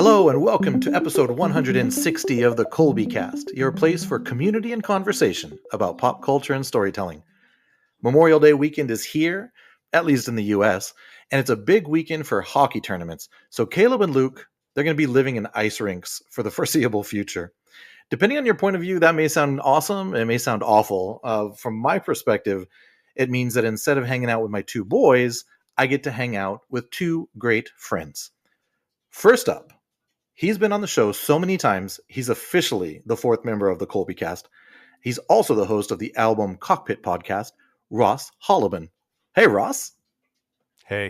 Hello and welcome to episode 160 of the Colby Cast, your place for community and conversation about pop culture and storytelling. Memorial Day weekend is here, at least in the US, and it's a big weekend for hockey tournaments. So Caleb and Luke, they're going to be living in ice rinks for the foreseeable future. Depending on your point of view, that may sound awesome, it may sound awful. From my perspective, it means that instead of hanging out with my two boys, I get to hang out with two great friends. First up, he's been on the show so many times, he's officially the fourth member of the Colby Cast. He's also the host of the Album Cockpit podcast, Ross Holleben. Hey, Ross. Hey.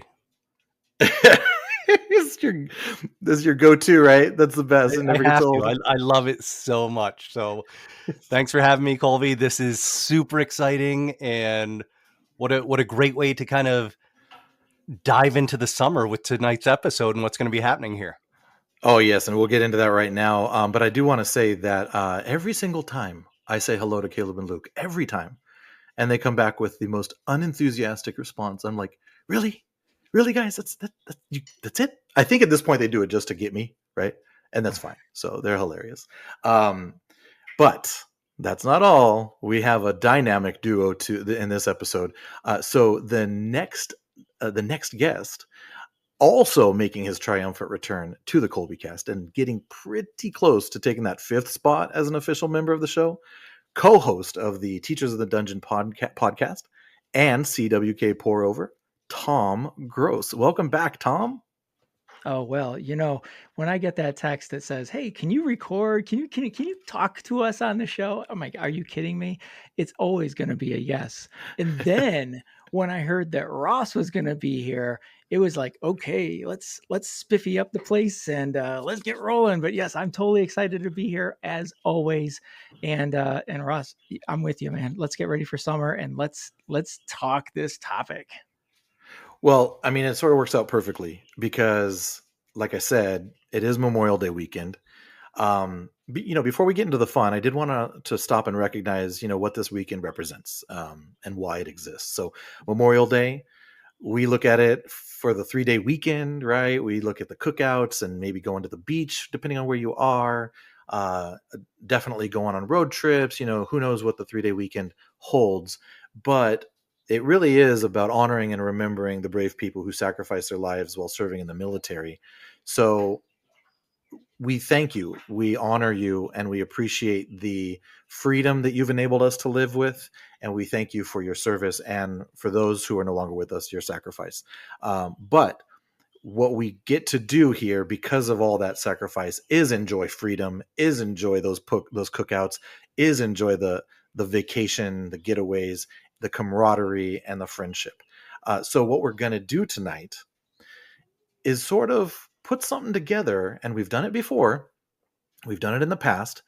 this is your go-to, right? That's the best. It never gets old. I love it so much. So thanks for having me, Colby. This is super exciting, and what a great way to kind of dive into the summer with tonight's episode and what's going to be happening here. Oh, yes, and we'll get into that right now. But I do want to say that every single time I say hello to Caleb and Luke, every time, and they come back with the most unenthusiastic response, I'm like, really? Really, guys? That's it? I think at this point they do it just to get me, right? And that's fine. So they're hilarious. But that's not all. We have a dynamic duo in this episode. So the next guest, also making his triumphant return to the Colby Cast and getting pretty close to taking that fifth spot as an official member of the show, co-host of the Teachers of the Dungeon podcast and CWK Pour Over, Tom Gross. Welcome back, Tom. Oh, well, when I get that text that says, "Hey, can you record? Can you talk to us on the show?" I'm like, "Are you kidding me?" It's always going to be a yes. And then when I heard that Ross was going to be here, it was like, okay, let's spiffy up the place and let's get rolling. But yes, I'm totally excited to be here as always. And Ross, I'm with you, man. Let's get ready for summer and let's talk this topic. Well, I mean, it sort of works out perfectly because, like I said, it is Memorial Day weekend. Before we get into the fun, I did want to stop and recognize, what this weekend represents and why it exists. So Memorial Day, we look at it for the 3-day weekend, right? We look at the cookouts and maybe going to the beach, depending on where you are. Definitely going on road trips. Who knows what the 3-day weekend holds. But it really is about honoring and remembering the brave people who sacrificed their lives while serving in the military. So we thank you, we honor you, and we appreciate the freedom that you've enabled us to live with. And we thank you for your service and for those who are no longer with us, your sacrifice. But what we get to do here because of all that sacrifice is enjoy freedom, is enjoy those cookouts, is enjoy the vacation, the getaways, the camaraderie, and the friendship. So what we're going to do tonight is sort of put something together, and we've done it before. We've done it in the past.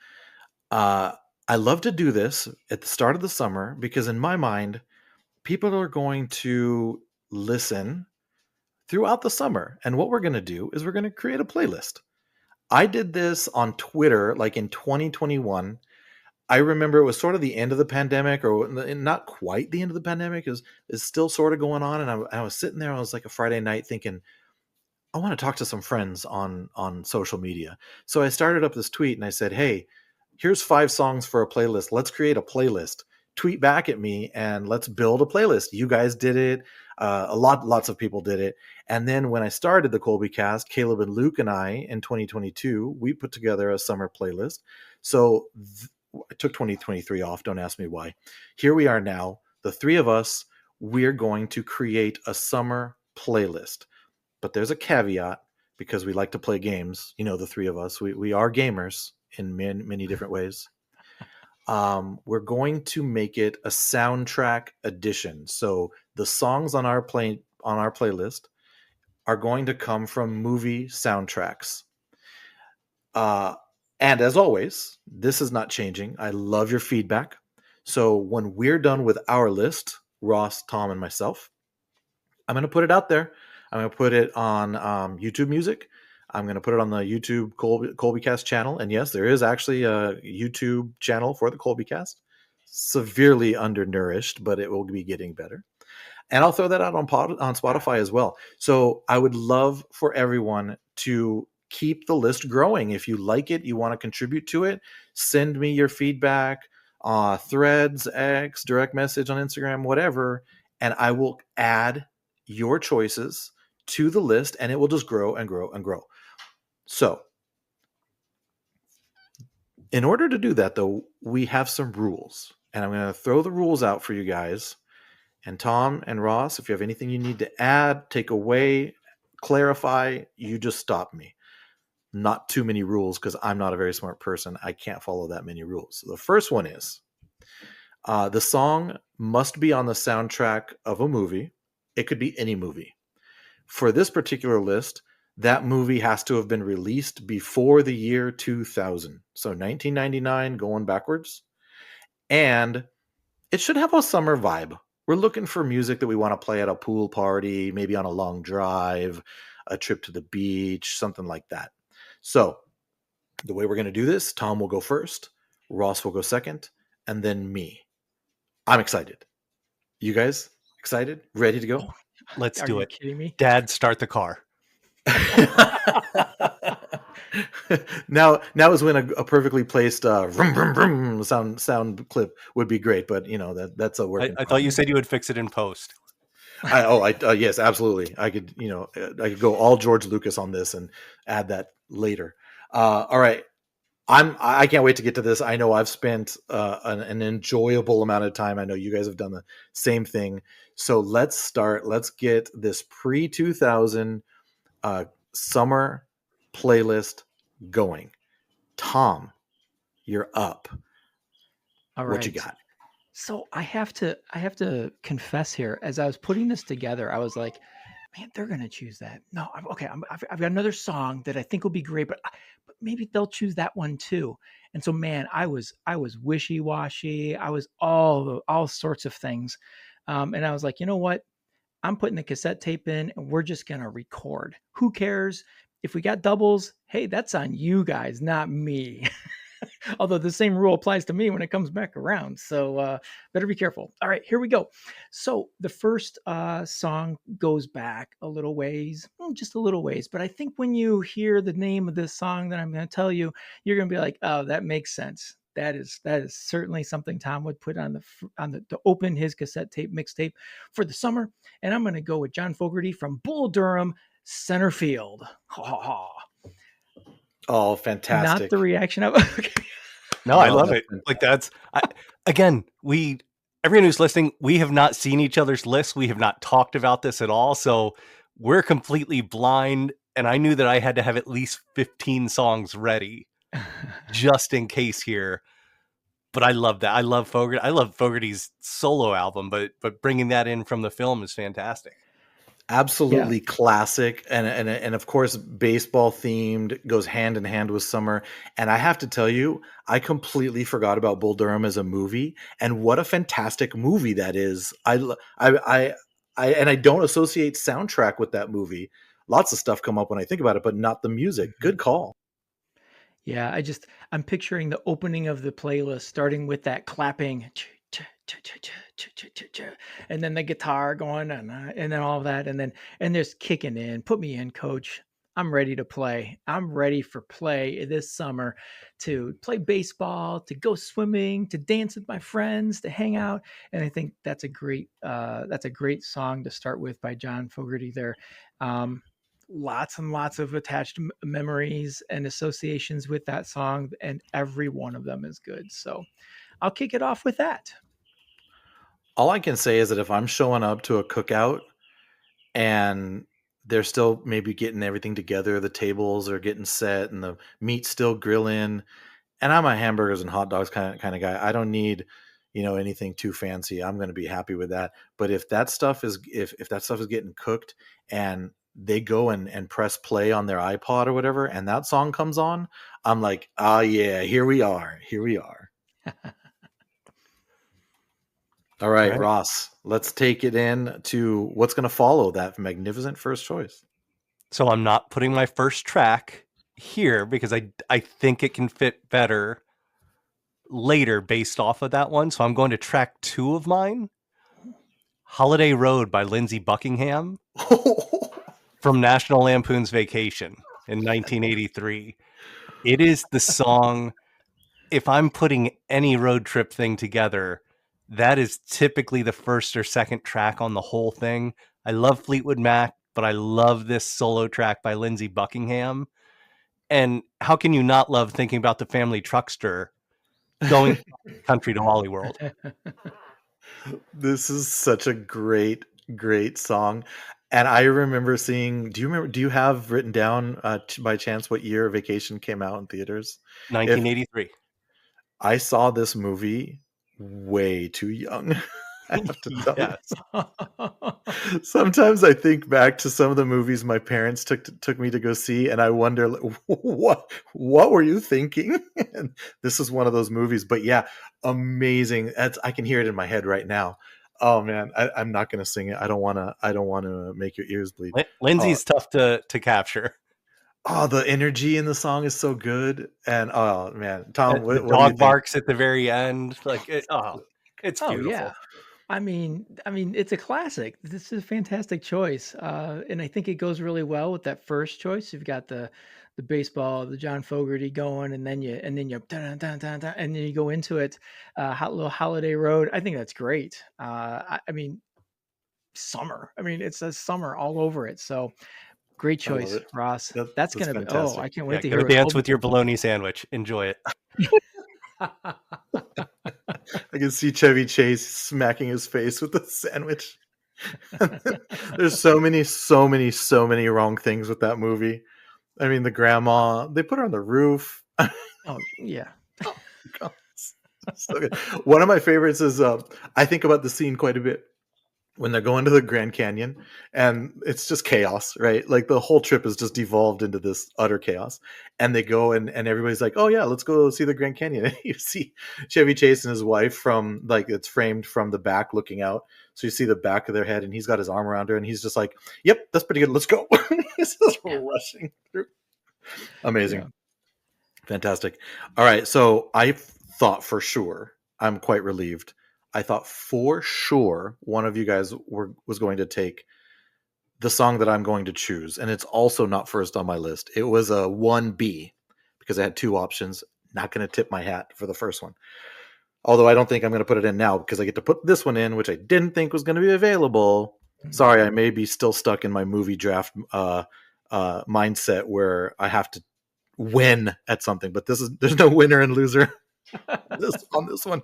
I love to do this at the start of the summer because in my mind, people are going to listen throughout the summer. And what we're going to do is we're going to create a playlist. I did this on Twitter, like in 2021. I remember it was sort of the end of the pandemic, or not quite the end of the pandemic. Is still sort of going on. And I was sitting there, I was like a Friday night thinking, I want to talk to some friends on social media. So I started up this tweet and I said, hey, here's 5 songs for a playlist. Let's create a playlist. Tweet back at me and let's build a playlist. You guys did it. Lots of people did it. And then when I started the Colby Cast, Caleb and Luke and I in 2022, we put together a summer playlist. So I took 2023 off. Don't ask me why. Here we are now. The 3 of us, we're going to create a summer playlist. But there's a caveat because we like to play games. The 3 of us, we are gamers in many different ways. We're going to make it a soundtrack edition. So the songs on our playlist are going to come from movie soundtracks. And as always, this is not changing. I love your feedback. So when we're done with our list, Ross, Tom, and myself, I'm going to put it out there. I'm going to put it on YouTube Music. I'm going to put it on the YouTube Colby Cast channel. And yes, there is actually a YouTube channel for the Colby Cast. Severely undernourished, but it will be getting better. And I'll throw that out on Spotify as well. So I would love for everyone to keep the list growing. If you like it, you want to contribute to it, send me your feedback, Threads, X, direct message on Instagram, whatever, and I will add your choices to the list, and it will just grow and grow and grow. So in order to do that, though, we have some rules, and I'm going to throw the rules out for you guys. And Tom and Ross, if you have anything you need to add, take away, clarify, you just stop me. Not too many rules, because I'm not a very smart person. I can't follow that many rules. So the first one is the song must be on the soundtrack of a movie. It could be any movie. For this particular list, that movie has to have been released before the year 2000. So 1999 going backwards. And it should have a summer vibe. We're looking for music that we want to play at a pool party, maybe on a long drive, a trip to the beach, something like that. So the way we're going to do this, Tom will go first, Ross will go second, and then me. I'm excited. You guys excited? Ready to go? Let's Are do you it. kidding me? Dad, start the car. now is when a perfectly placed vroom, vroom, vroom sound clip would be great, but that's a work. I thought you said you would fix it in post. Yes, absolutely. I could go all George Lucas on this and add that later. All right. I can't wait to get to this. I know I've spent an enjoyable amount of time. I know you guys have done the same thing. So let's start. Let's get this pre-2000 summer playlist going. Tom, you're up. All right. What you got? So I have to confess here, as I was putting this together, I was like, man, they're going to choose that. No, I've got another song that I think will be great, but maybe they'll choose that one too. And so, man, I was wishy-washy. I was all sorts of things. And I was like, you know what? I'm putting the cassette tape in and we're just going to record. Who cares? If we got doubles, hey, that's on you guys, not me. Although the same rule applies to me when it comes back around. So better be careful. All right, here we go. So the first song goes back a little ways, just a little ways. But I think when you hear the name of this song that I'm going to tell you, you're going to be like, oh, that makes sense. That is certainly something Tom would put on to open his cassette tape mixtape for the summer. And I'm going to go with John Fogerty from Bull Durham, Center Field. Ha ha ha. Oh, fantastic. Not the reaction of No, I love it. Like everyone who's listening, we have not seen each other's lists. We have not talked about this at all. So we're completely blind. And I knew that I had to have at least 15 songs ready just in case here. But I love that. I love Fogerty. I love Fogerty's solo album, but bringing that in from the film is fantastic. Absolutely classic, and of course baseball themed, goes hand in hand with summer. And I have to tell you, I completely forgot about Bull Durham as a movie, and what a fantastic movie that is. I don't associate soundtrack with that movie. Lots of stuff come up when I think about it, but not the music. Good call. Yeah, I'm picturing the opening of the playlist starting with that clapping and then the guitar going and then all of that and there's kicking in. Put me in, coach. I'm ready to play. I'm ready for play this summer, to play baseball, to go swimming, to dance with my friends, to hang out. And I think that's a great song to start with by John Fogerty there. Lots and lots of attached memories and associations with that song, and every one of them is good. So I'll kick it off with that. All I can say is that if I'm showing up to a cookout and they're still maybe getting everything together, the tables are getting set and the meat's still grilling, and I'm a hamburgers and hot dogs kind of guy, I don't need anything too fancy. I'm going to be happy with that. But if that stuff is getting cooked and they go and press play on their iPod or whatever, and that song comes on, I'm like, oh yeah, here we are. All right, Ross, let's take it in to what's going to follow that magnificent first choice. So I'm not putting my first track here because I think it can fit better later based off of that one. So I'm going to track 2 of mine, Holiday Road by Lindsey Buckingham from National Lampoon's Vacation. in 1983. It is the song. If I'm putting any road trip thing together, that is typically the first or second track on the whole thing. I love Fleetwood Mac, but I love this solo track by Lindsey Buckingham. And how can you not love thinking about the family truckster going country to Wally World? This is such a great, great song. And I remember seeing, do you have written down by chance what year Vacation came out in theaters? 1983. I saw this movie way too young. I have to tell you. Sometimes I think back to some of the movies my parents took me to go see, and I wonder what were you thinking? And this is one of those movies. But yeah, amazing. I can hear it in my head right now. Oh man, I'm not going to sing it. I don't want to make your ears bleed. Lindsay's tough to capture. Oh, the energy in the song is so good. And oh man, Tom, the dog barks at the very end. Like it's beautiful. Yeah. I mean, it's a classic. This is a fantastic choice, and I think it goes really well with that first choice. You've got the baseball, the John Fogerty going, and then you dun, dun, dun, dun, and then you go into it. Little Holiday Road. I think that's great. I mean, summer. I mean, it's a summer all over it. So great choice, Ross. That's gonna be. Fantastic. Oh, I can't wait to hear it. Dance with your bologna sandwich. Enjoy it. I can see Chevy Chase smacking his face with the sandwich. There's so many wrong things with that movie. I mean, the grandma, they put her on the roof. Oh, yeah. So good. One of my favorites is, I think about the scene quite a bit when they're going to the Grand Canyon, and it's just chaos, right? Like the whole trip is just devolved into this utter chaos. And they go and everybody's like, oh yeah, let's go see the Grand Canyon. And you see Chevy Chase and his wife from, like, it's framed from the back looking out. So you see the back of their head, and he's got his arm around her, and he's just like, yep, that's pretty good. Let's go. He's just rushing through. Amazing. Yeah. Fantastic. All right. So I thought for sure, I'm quite relieved, I thought for sure one of you guys was going to take the song that I'm going to choose. And it's also not first on my list. It was a 1B because I had two options. Not going to tip my hat for the first one. Although I don't think I'm going to put it in now because I get to put this one in, which I didn't think was going to be available. Sorry, I may be still stuck in my movie draft mindset where I have to win at something. But there's no winner and loser on this one.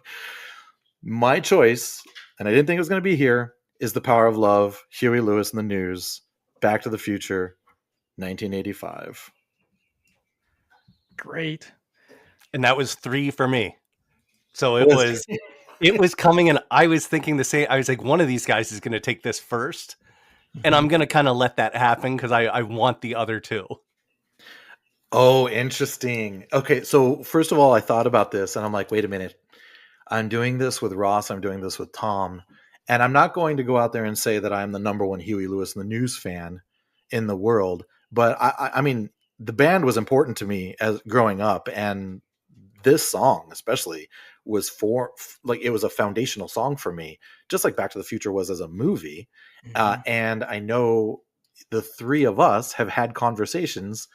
My choice, and I didn't think it was going to be here, is The Power of Love, Huey Lewis and the News, Back to the Future, 1985. Great. And that was 3 for me. So it was coming, and I was thinking the same. I was like, one of these guys is going to take this first, and I'm going to kind of let that happen because I want the other two. Oh, interesting. Okay, so first of all, I thought about this, and I'm like, wait a minute. I'm doing this with Ross. I'm doing this with Tom. And I'm not going to go out there and say that I'm the number one Huey Lewis and the News fan in the world. But I mean, the band was important to me as growing up. And this song especially was it was a foundational song for me, just like Back to the Future was as a movie. Mm-hmm. And I know the three of us have had conversations.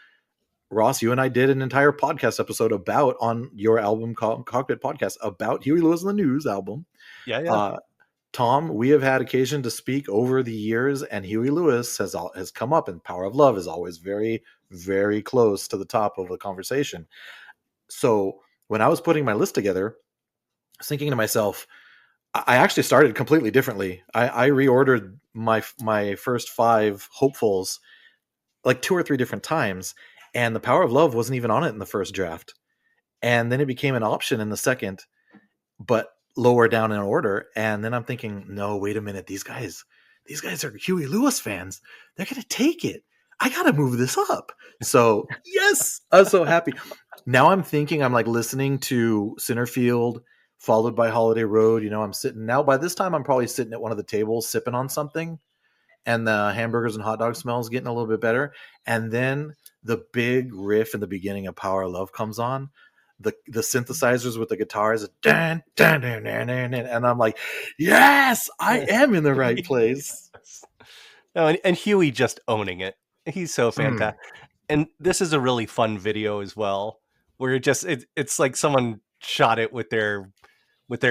Ross, you and I did an entire podcast episode on your album Cockpit Podcast about Huey Lewis and the News album. Yeah. Tom, we have had occasion to speak over the years, and Huey Lewis has come up, and Power of Love is always very, very close to the top of the conversation. So when I was putting my list together, I was thinking to myself, I actually started completely differently. I reordered my first 5 hopefuls like 2 or 3 different times. And The Power of Love wasn't even on it in the first draft. And then it became an option in the second, but lower down in order. And then I'm thinking, no, wait a minute. These guys are Huey Lewis fans. They're going to take it. I got to move this up. So yes, I'm so happy. Now I'm thinking, I'm like listening to Centerfield followed by Holiday Road. You know, I'm sitting now by this time, I'm probably sitting at one of the tables sipping on something. And the hamburgers and hot dog smell is getting a little bit better. And then the big riff in the beginning of Power of Love comes on. The synthesizers with the guitars, dun, dun, dun, dun, dun, dun, and I'm like, yes, I am in the right place. No, and Huey just owning it. He's so fantastic. and this is a really fun video as well, where it's like someone shot it with their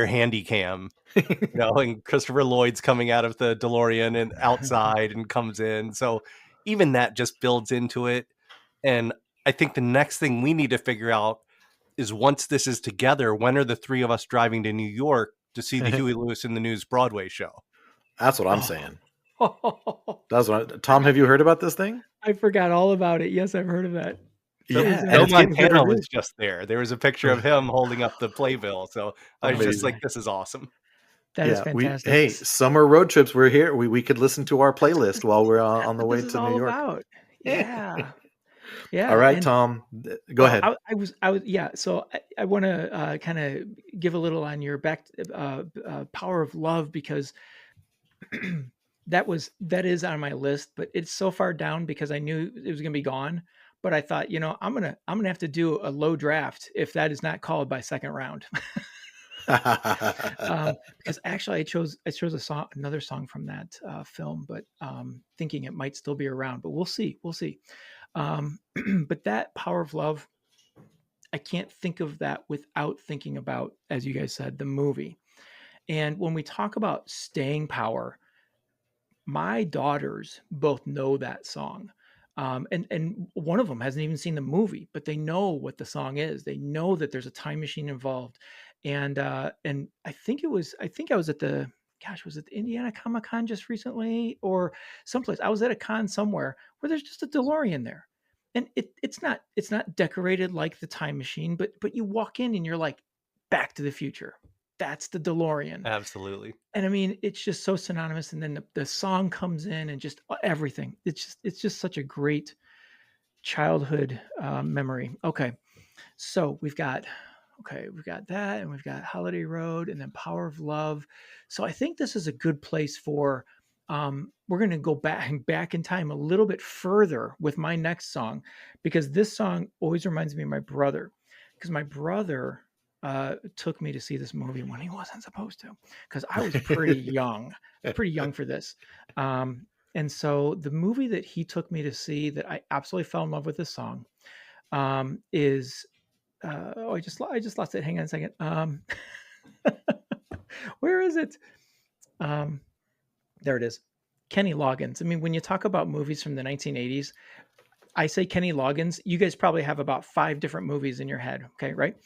handy cam, and Christopher Lloyd's coming out of the DeLorean and outside and comes in. So even that just builds into it. And I think the next thing we need to figure out is, once this is together, when are the three of us driving to New York to see the Huey Lewis in the News Broadway show? That's what I'm saying. Tom, have you heard about this thing? I forgot all about it. Yes, I've heard of that. Yeah, Joe Montana was just there. There was a picture of him holding up the playbill. So I was just like, this is awesome. That is fantastic. Hey, summer road trips. We're here. We could listen to our playlist while we're on the way to New York. About. Yeah. Yeah. All right, Tom, go ahead. I was. Yeah. So I want to kind of give a little on your Power of Love, because that is on my list, but it's so far down because I knew it was going to be gone. But I thought, I'm gonna have to do a low draft if that is not called by second round. Because actually I chose another song from that film, but thinking it might still be around, but we'll see. But that Power of Love, I can't think of that without thinking about, as you guys said, the movie. And when we talk about staying power, my daughters both know that song. And one of them hasn't even seen the movie, but they know what the song is. They know that there's a time machine involved. And I think I was at was it the Indiana Comic-Con just recently, or someplace? I was at a con somewhere where there's just a DeLorean there. And it's not decorated like the time machine, but you walk in and you're like, Back to the Future. That's the DeLorean. Absolutely. And I mean, it's just so synonymous. And then the song comes in and just everything. It's just such a great childhood memory. Okay. So we've got that, and we've got Holiday Road, and then Power of Love. So I think this is a good place for, we're going to go back in time a little bit further with my next song, because this song always reminds me of my brother, because my brother took me to see this movie when he wasn't supposed to, because I was pretty young for this. And so the movie that he took me to see, that I absolutely fell in love with this song, is I just lost it. Hang on a second. Where is it? There it is. Kenny Loggins. I mean, when you talk about movies from the 1980s, I say Kenny Loggins, you guys probably have about 5 different movies in your head. Okay. Right.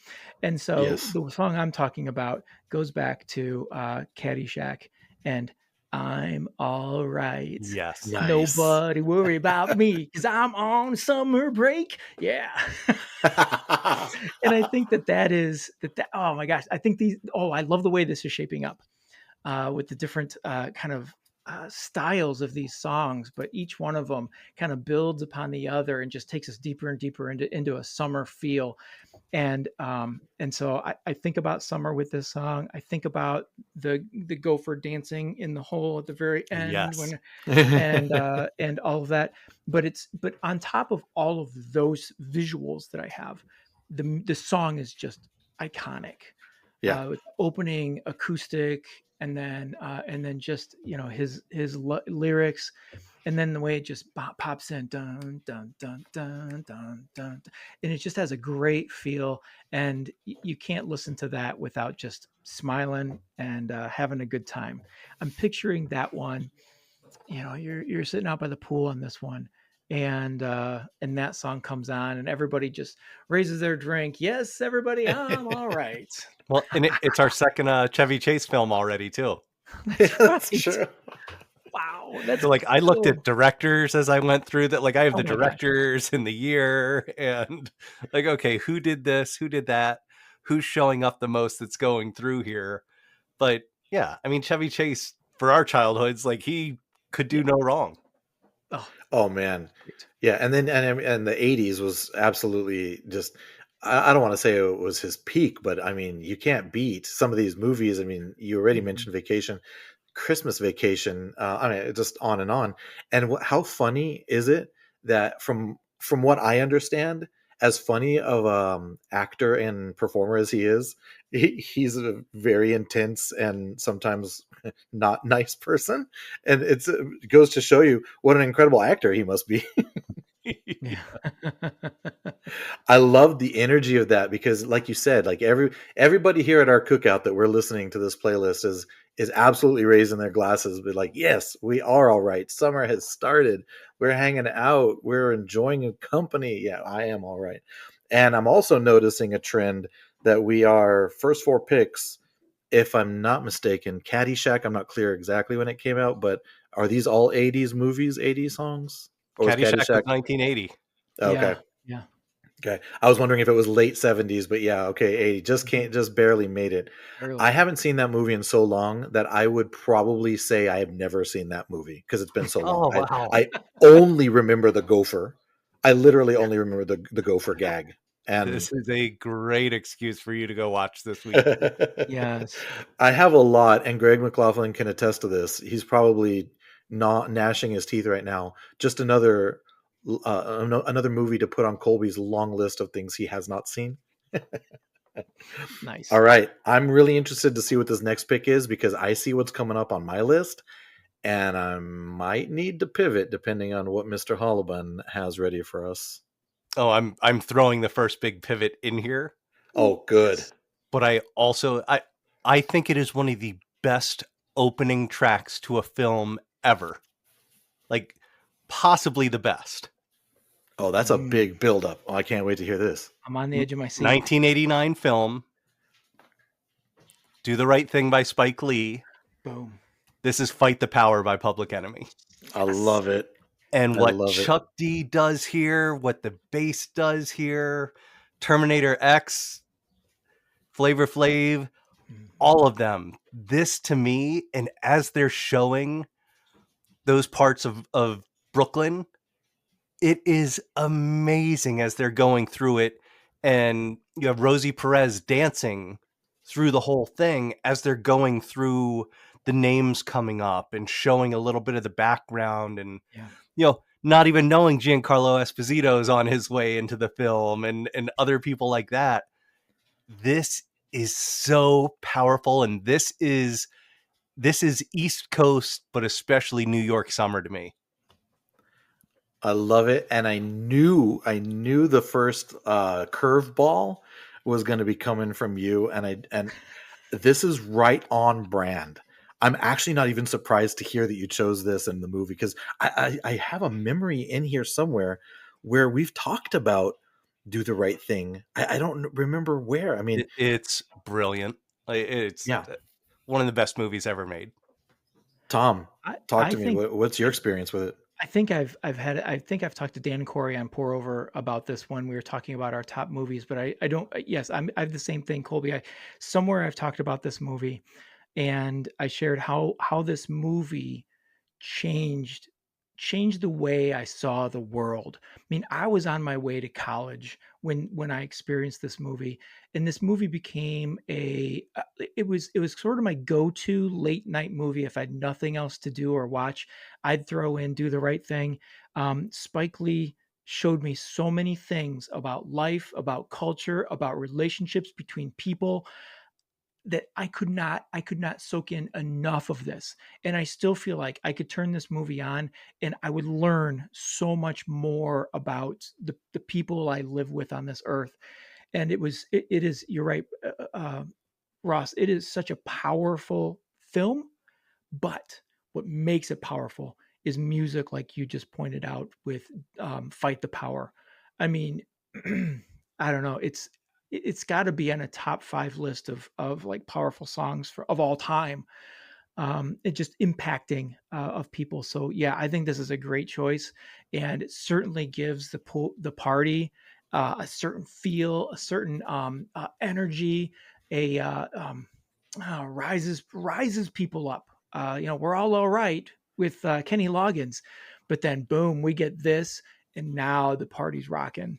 And so the song I'm talking about goes back to Caddyshack and I'm all right. Yes. Nice. Nobody worry about me because I'm on summer break. Yeah. And I think that is oh my gosh. I think I love the way this is shaping up with the different kind of styles of these songs, but each one of them kind of builds upon the other and just takes us deeper and deeper into a summer feel. And so I think about summer with this song. I think about the gopher dancing in the hole at the very end, yes. and all of that. But on top of all of those visuals that I have, the song is just iconic. Yeah, with opening acoustic, and then just his lyrics, and then the way it just pops in, dun dun dun dun dun dun, and it just has a great feel, and you can't listen to that without just smiling and having a good time. I'm picturing that one. You're sitting out by the pool on this one, and that song comes on, and everybody just raises their drink. Yes, everybody, I'm all right. Well, and it's our second Chevy Chase film already too. That's true. Wow. So I looked at directors as I went through that. I have the directors in the year, and okay, who did this? Who did that? Who's showing up the most that's going through here? But yeah, I mean, Chevy Chase for our childhoods, he could do no wrong. Oh man. Yeah. And then, and the 80s was absolutely just, I don't want to say it was his peak, but I mean, you can't beat some of these movies. I mean, you already mentioned Vacation, Christmas Vacation. I mean, just on and on. And how funny is it that from what I understand, as funny of actor and performer as he is, he's a very intense and sometimes not nice person. And it goes to show you what an incredible actor he must be. Yeah. I love the energy of that because, like you said, like everybody here at our cookout that we're listening to this playlist is absolutely raising their glasses, but like, yes, we are all right. Summer has started. We're hanging out. We're enjoying a company. Yeah, I am all right. And I'm also noticing a trend that we are first four picks. If I'm not mistaken, Caddyshack. I'm not clear exactly when it came out, but are these all '80s movies, '80s songs, or was Caddyshack was Caddyshack? 1980. Okay. Yeah. Yeah. Okay. I was wondering if it was late 70s, but yeah, okay, 80. Just barely made it. I Barely. haven't seen that movie in so long that I would probably say I have never seen that movie because it's been so long. Oh wow. I only remember the gopher. I literally only remember the gopher gag. And This is a great excuse for you to go watch this week. Yes. I have a lot, and Greg McLaughlin can attest to this. He's probably not gnashing his teeth right now. Just another movie to put on Colby's long list of things he has not seen. Nice. All right, I'm really interested to see what this next pick is because I see what's coming up on my list, and I might need to pivot depending on what Mr. Hollabun has ready for us. Oh, I'm throwing the first big pivot in here, Oh, good. but I think it is one of the best opening tracks to a film ever. Like possibly the best. Oh, that's a big buildup. Oh, I can't wait to hear this. I'm on the edge of my seat. 1989 film, Do the Right Thing by Spike Lee. Boom. This is Fight the Power by Public Enemy. I love it. And I what love it. Chuck D does here, what the bass does here, Terminator X, Flavor Flav, all of them. This to me, and as they're showing those parts of Brooklyn, it is amazing as they're going through it. And you have Rosie Perez dancing through the whole thing as they're going through the names coming up and showing a little bit of the background and not even knowing Giancarlo Esposito is on his way into the film and other people like that. This is so powerful, and this is East Coast, but especially New York summer to me. I love it, and I knew the first curveball was going to be coming from you, and this is right on brand. I'm actually not even surprised to hear that you chose this in the movie because I have a memory in here somewhere where we've talked about Do the Right Thing. I don't remember where. I mean, It's brilliant. It's one of the best movies ever made. Tom, talk to me. think What's your experience with it? I think I've talked to Dan and Corey on Pour Over about this when we were talking about our top movies, but I don't. Yes, I have the same thing, Colby. Somewhere I've talked about this movie, and I shared how this movie changed changed the way I saw the world. I mean, I was on my way to college when I experienced this movie, and this movie became it was sort of my go-to late night movie if I had nothing else to do or watch. I'd throw in Do the Right Thing. Spike Lee showed me so many things about life, about culture, about relationships between people that I could not soak in enough of this. And I still feel like I could turn this movie on and I would learn so much more about the people I live with on this earth. And it is, you're right, Ross, it is such a powerful film, but what makes it powerful is music, like you just pointed out with Fight the Power. I mean, I don't know. It's got to be on a top 5 list of like powerful songs of all time. It just impacting of people. So yeah, I think this is a great choice, and it certainly gives the party a certain feel, a certain energy, a rises people up. We're all right with Kenny Loggins, but then boom, we get this, and now the party's rocking.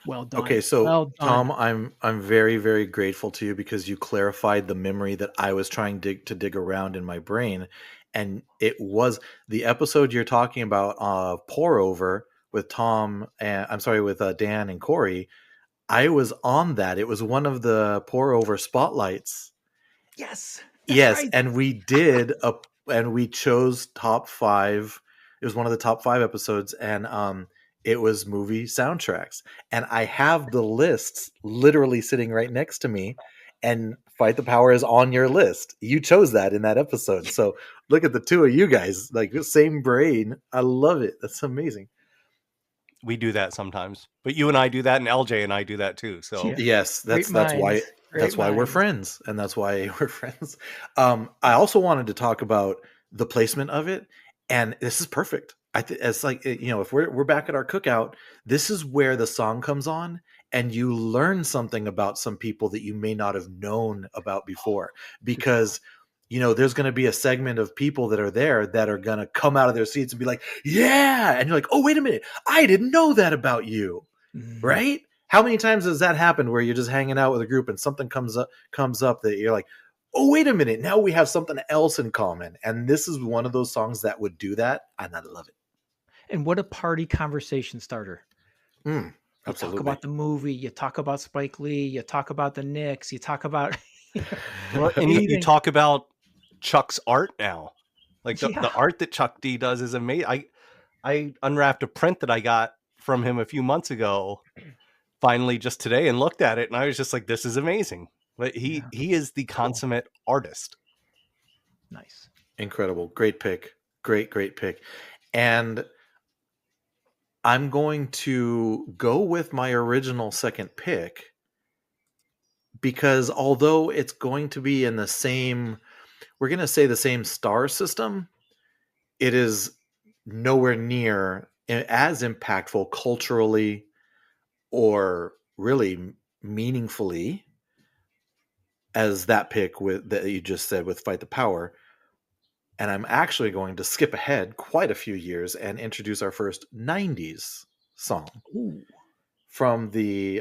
Well done. Okay, so Well Tom, done. I'm very, very grateful to you because you clarified the memory that I was trying to dig around in my brain, and it was the episode you're talking about, Pour Over with Tom and with Dan and Corey. I was on that. It was one of the Pour Over spotlights. Yes, that's Yes, right. and we chose top 5. It was one of the top 5 episodes, and it was movie soundtracks. And I have the lists literally sitting right next to me, and Fight the Power is on your list. You chose that in that episode. So look at the two of you guys, like same brain. I love it. That's amazing. We do that sometimes, but you and I do that, and LJ and I do that too. So Yeah. Yes, Great that's why minds. Great we're minds. friends, and that's why we're friends. I also wanted to talk about the placement of it, and this is perfect. It's like, you know, if we're back at our cookout, this is where the song comes on, and you learn something about some people that you may not have known about before, because you know there's going to be a segment of people that are there that are going to come out of their seats and be like, yeah, and you're like, oh, wait a minute, I didn't know that about you. Mhm. Right? How many times has that happened where you're just hanging out with a group and something comes up that you're like, oh, wait a minute, now we have something else in common. And this is one of those songs that would do that, and I love it. And what a party conversation starter. You talk Absolutely. about the movie, you talk about Spike Lee, you talk about the Knicks, you talk about Well, and you anything. talk about Chuck's art now. Like the Yeah. art that Chuck D does is amazing. I unwrapped a print that I got from him a few months ago, finally just today, and looked at it, and I was just like, this is amazing. But Yeah. he is the consummate artist. Nice. Incredible. Great pick. Great pick. And I'm going to go with my original second pick, because although it's going to be in the same, we're going to say the same star system, it is nowhere near as impactful culturally or really meaningfully as that pick with that you just said with Fight the Power. And I'm actually going to skip ahead quite a few years and introduce our first 90s song Ooh. from the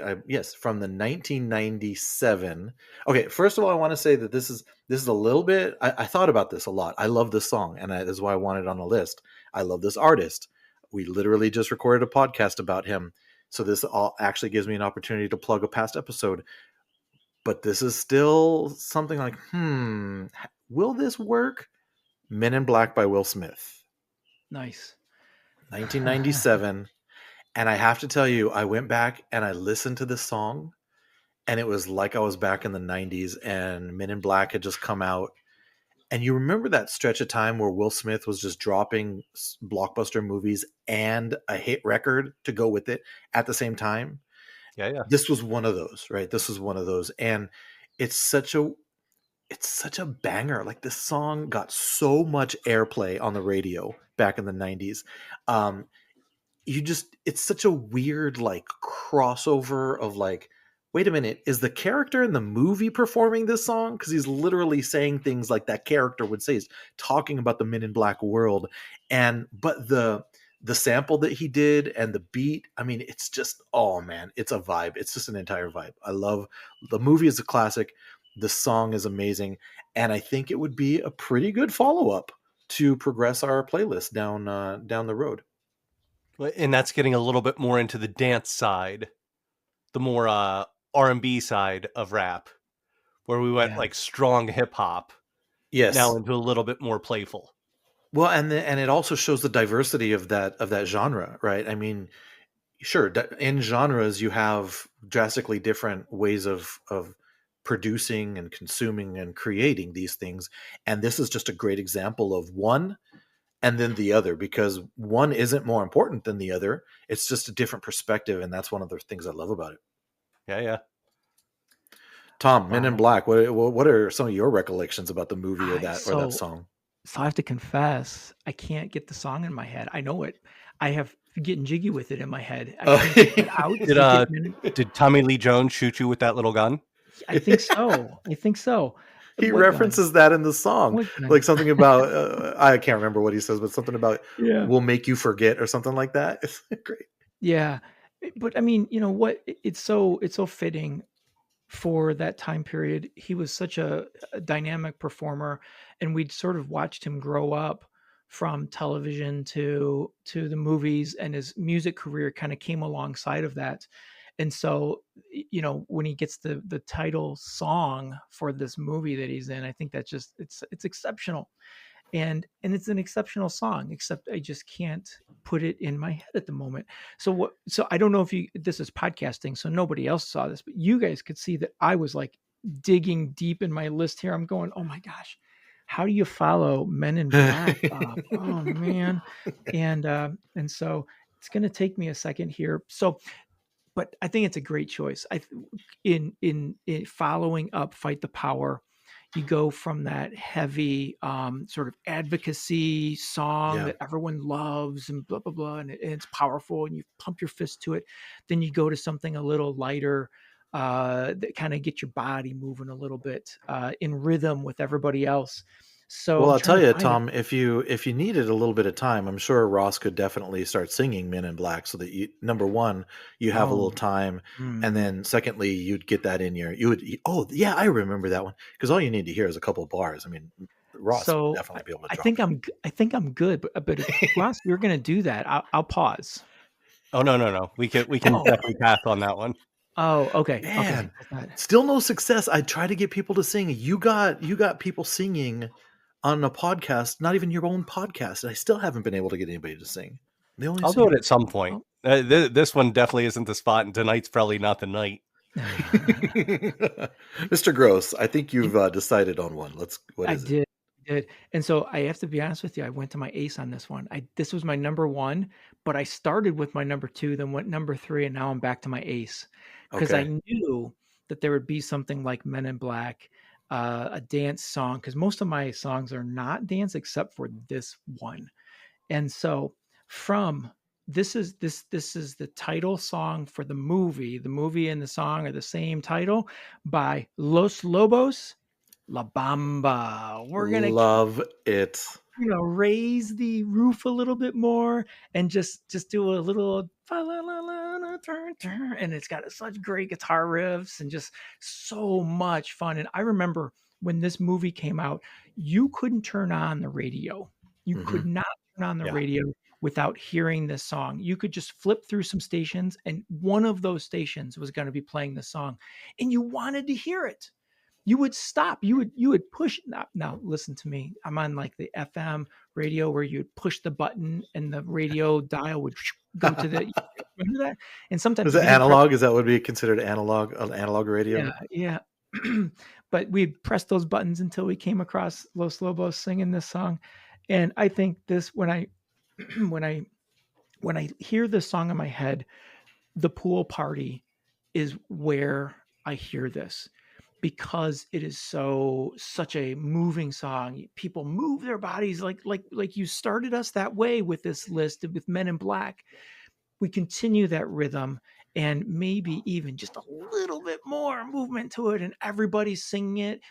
from the 1997. Okay, first of all, I want to say that this is a little bit, I thought about this a lot. I love this song, and this is why I wanted it on the list. I love this artist. We literally just recorded a podcast about him, so this all actually gives me an opportunity to plug a past episode. But this is still something like, will this work? Men in Black by Will Smith, Nice. 1997. And I have to tell you, I went back and I listened to this song, and it was like I was back in the 90s and Men in Black had just come out. And you remember that stretch of time where Will Smith was just dropping blockbuster movies and a hit record to go with it at the same time? Yeah. This was one of those, right? This was one of those. And it's such a banger. Like, this song got so much airplay on the radio back in the 90s. It's such a weird like crossover of like, wait a minute, is the character in the movie performing this song? Because he's literally saying things like that character would say. He's talking about the Men in Black world, but the sample that he did and the beat, I mean, it's just, oh man, it's a vibe. It's just an entire vibe. I love the movie. Is a classic. The song is amazing, and I think it would be a pretty good follow-up to progress our playlist down the road. And that's getting a little bit more into the dance side, the more R&B side of rap, where we went like strong hip hop. Yes. Now into a little bit more playful. Well, and it also shows the diversity of that genre, right? I mean, sure, in genres you have drastically different ways of producing and consuming and creating these things, and this is just a great example of one and then the other, because one isn't more important than the other. It's just a different perspective, and that's one of the things I love about it. Yeah. Tom, Men in Black, what are some of your recollections about the movie or that song? So I have to confess, I can't get the song in my head. I know it. I have getting jiggy with it in my head. I can't get it out. Did Tommy Lee Jones shoot you with that little gun? I think so. He references that in the song, like something about I can't remember what he says, but something about "will make you forget" or something like that. It's great. Yeah, but I mean, you know what? It's so fitting for that time period. He was such a dynamic performer, and we'd sort of watched him grow up from television to the movies, and his music career kind of came alongside of that. And so, you know, when he gets the title song for this movie that he's in, I think that's just it's exceptional. and it's an exceptional song, except I just can't put it in my head at the moment. So I don't know if this is podcasting, so nobody else saw this, but you guys could see that I was like digging deep in my list here. I'm going, oh my gosh, how do you follow Men in Black? Oh man. And so it's going to take me a second here. So, but I think it's a great choice. In following up Fight the Power, you go from that heavy sort of advocacy song Yeah. that everyone loves and blah blah blah, and it's powerful, and you pump your fist to it. Then you go to something a little lighter that kind of get your body moving a little bit in rhythm with everybody else. So Well, I'm I'll trying tell to you, find it. Tom, if you needed a little bit of time, I'm sure Ross could definitely start singing Men in Black so that number one, you have a little Oh, time, and hmm. then secondly, you'd get that in oh yeah, I remember that one, because all you need to hear is a couple of bars. I mean, Ross would So definitely be able to I drop think I think I'm good, but if Ross, you're going to do that, I'll pause. Oh no. We can Oh, definitely pass on that one. oh, it. okay, okay. Man, I thought, still no success. I try to get people to sing. You got people singing on a podcast, not even your own podcast, and I still haven't been able to get anybody to sing. They only I'll do it sing. at some point. oh. This one definitely isn't the spot, and tonight's probably not the night. Mr. Gross, I think you've decided on one. What I is it? did, and so I have to be honest with you, I went to my ace on this one. This was my number 1, but I started with my number 2, then went number 3, and now I'm back to my ace because I Okay. knew that there would be something like Men in Black, a dance song, because most of my songs are not dance except for this one. And so from this is the title song for the movie. The movie and the song are the same title by Los Lobos, La Bamba. We're gonna Love it. raise the roof a little bit more and just do a little fa la la la la turn turn, and it's got such great guitar riffs and just so much fun. And I remember when this movie came out, you couldn't turn on the radio. You Hmm. could not turn on the Yeah. radio without hearing this song. You could just flip through some stations, and one of those stations was going to be playing the song, and you wanted to hear it. You would stop. You would push. Now listen to me. I'm on like the FM radio where you'd push the button and the radio dial would go to the. Remember that? And sometimes Is if it you didn't press, analog? Is that would be considered analog? An analog yeah, radio? yeah. But we'd press those buttons until we came across Los Lobos singing this song, and I think this when I when I when I hear this song in my head, the pool party is where I hear this because it is such a moving song. People move their bodies like you started us that way with this list with Men in Black. We continue that rhythm and maybe even just a little bit more movement to it, and everybody's singing it.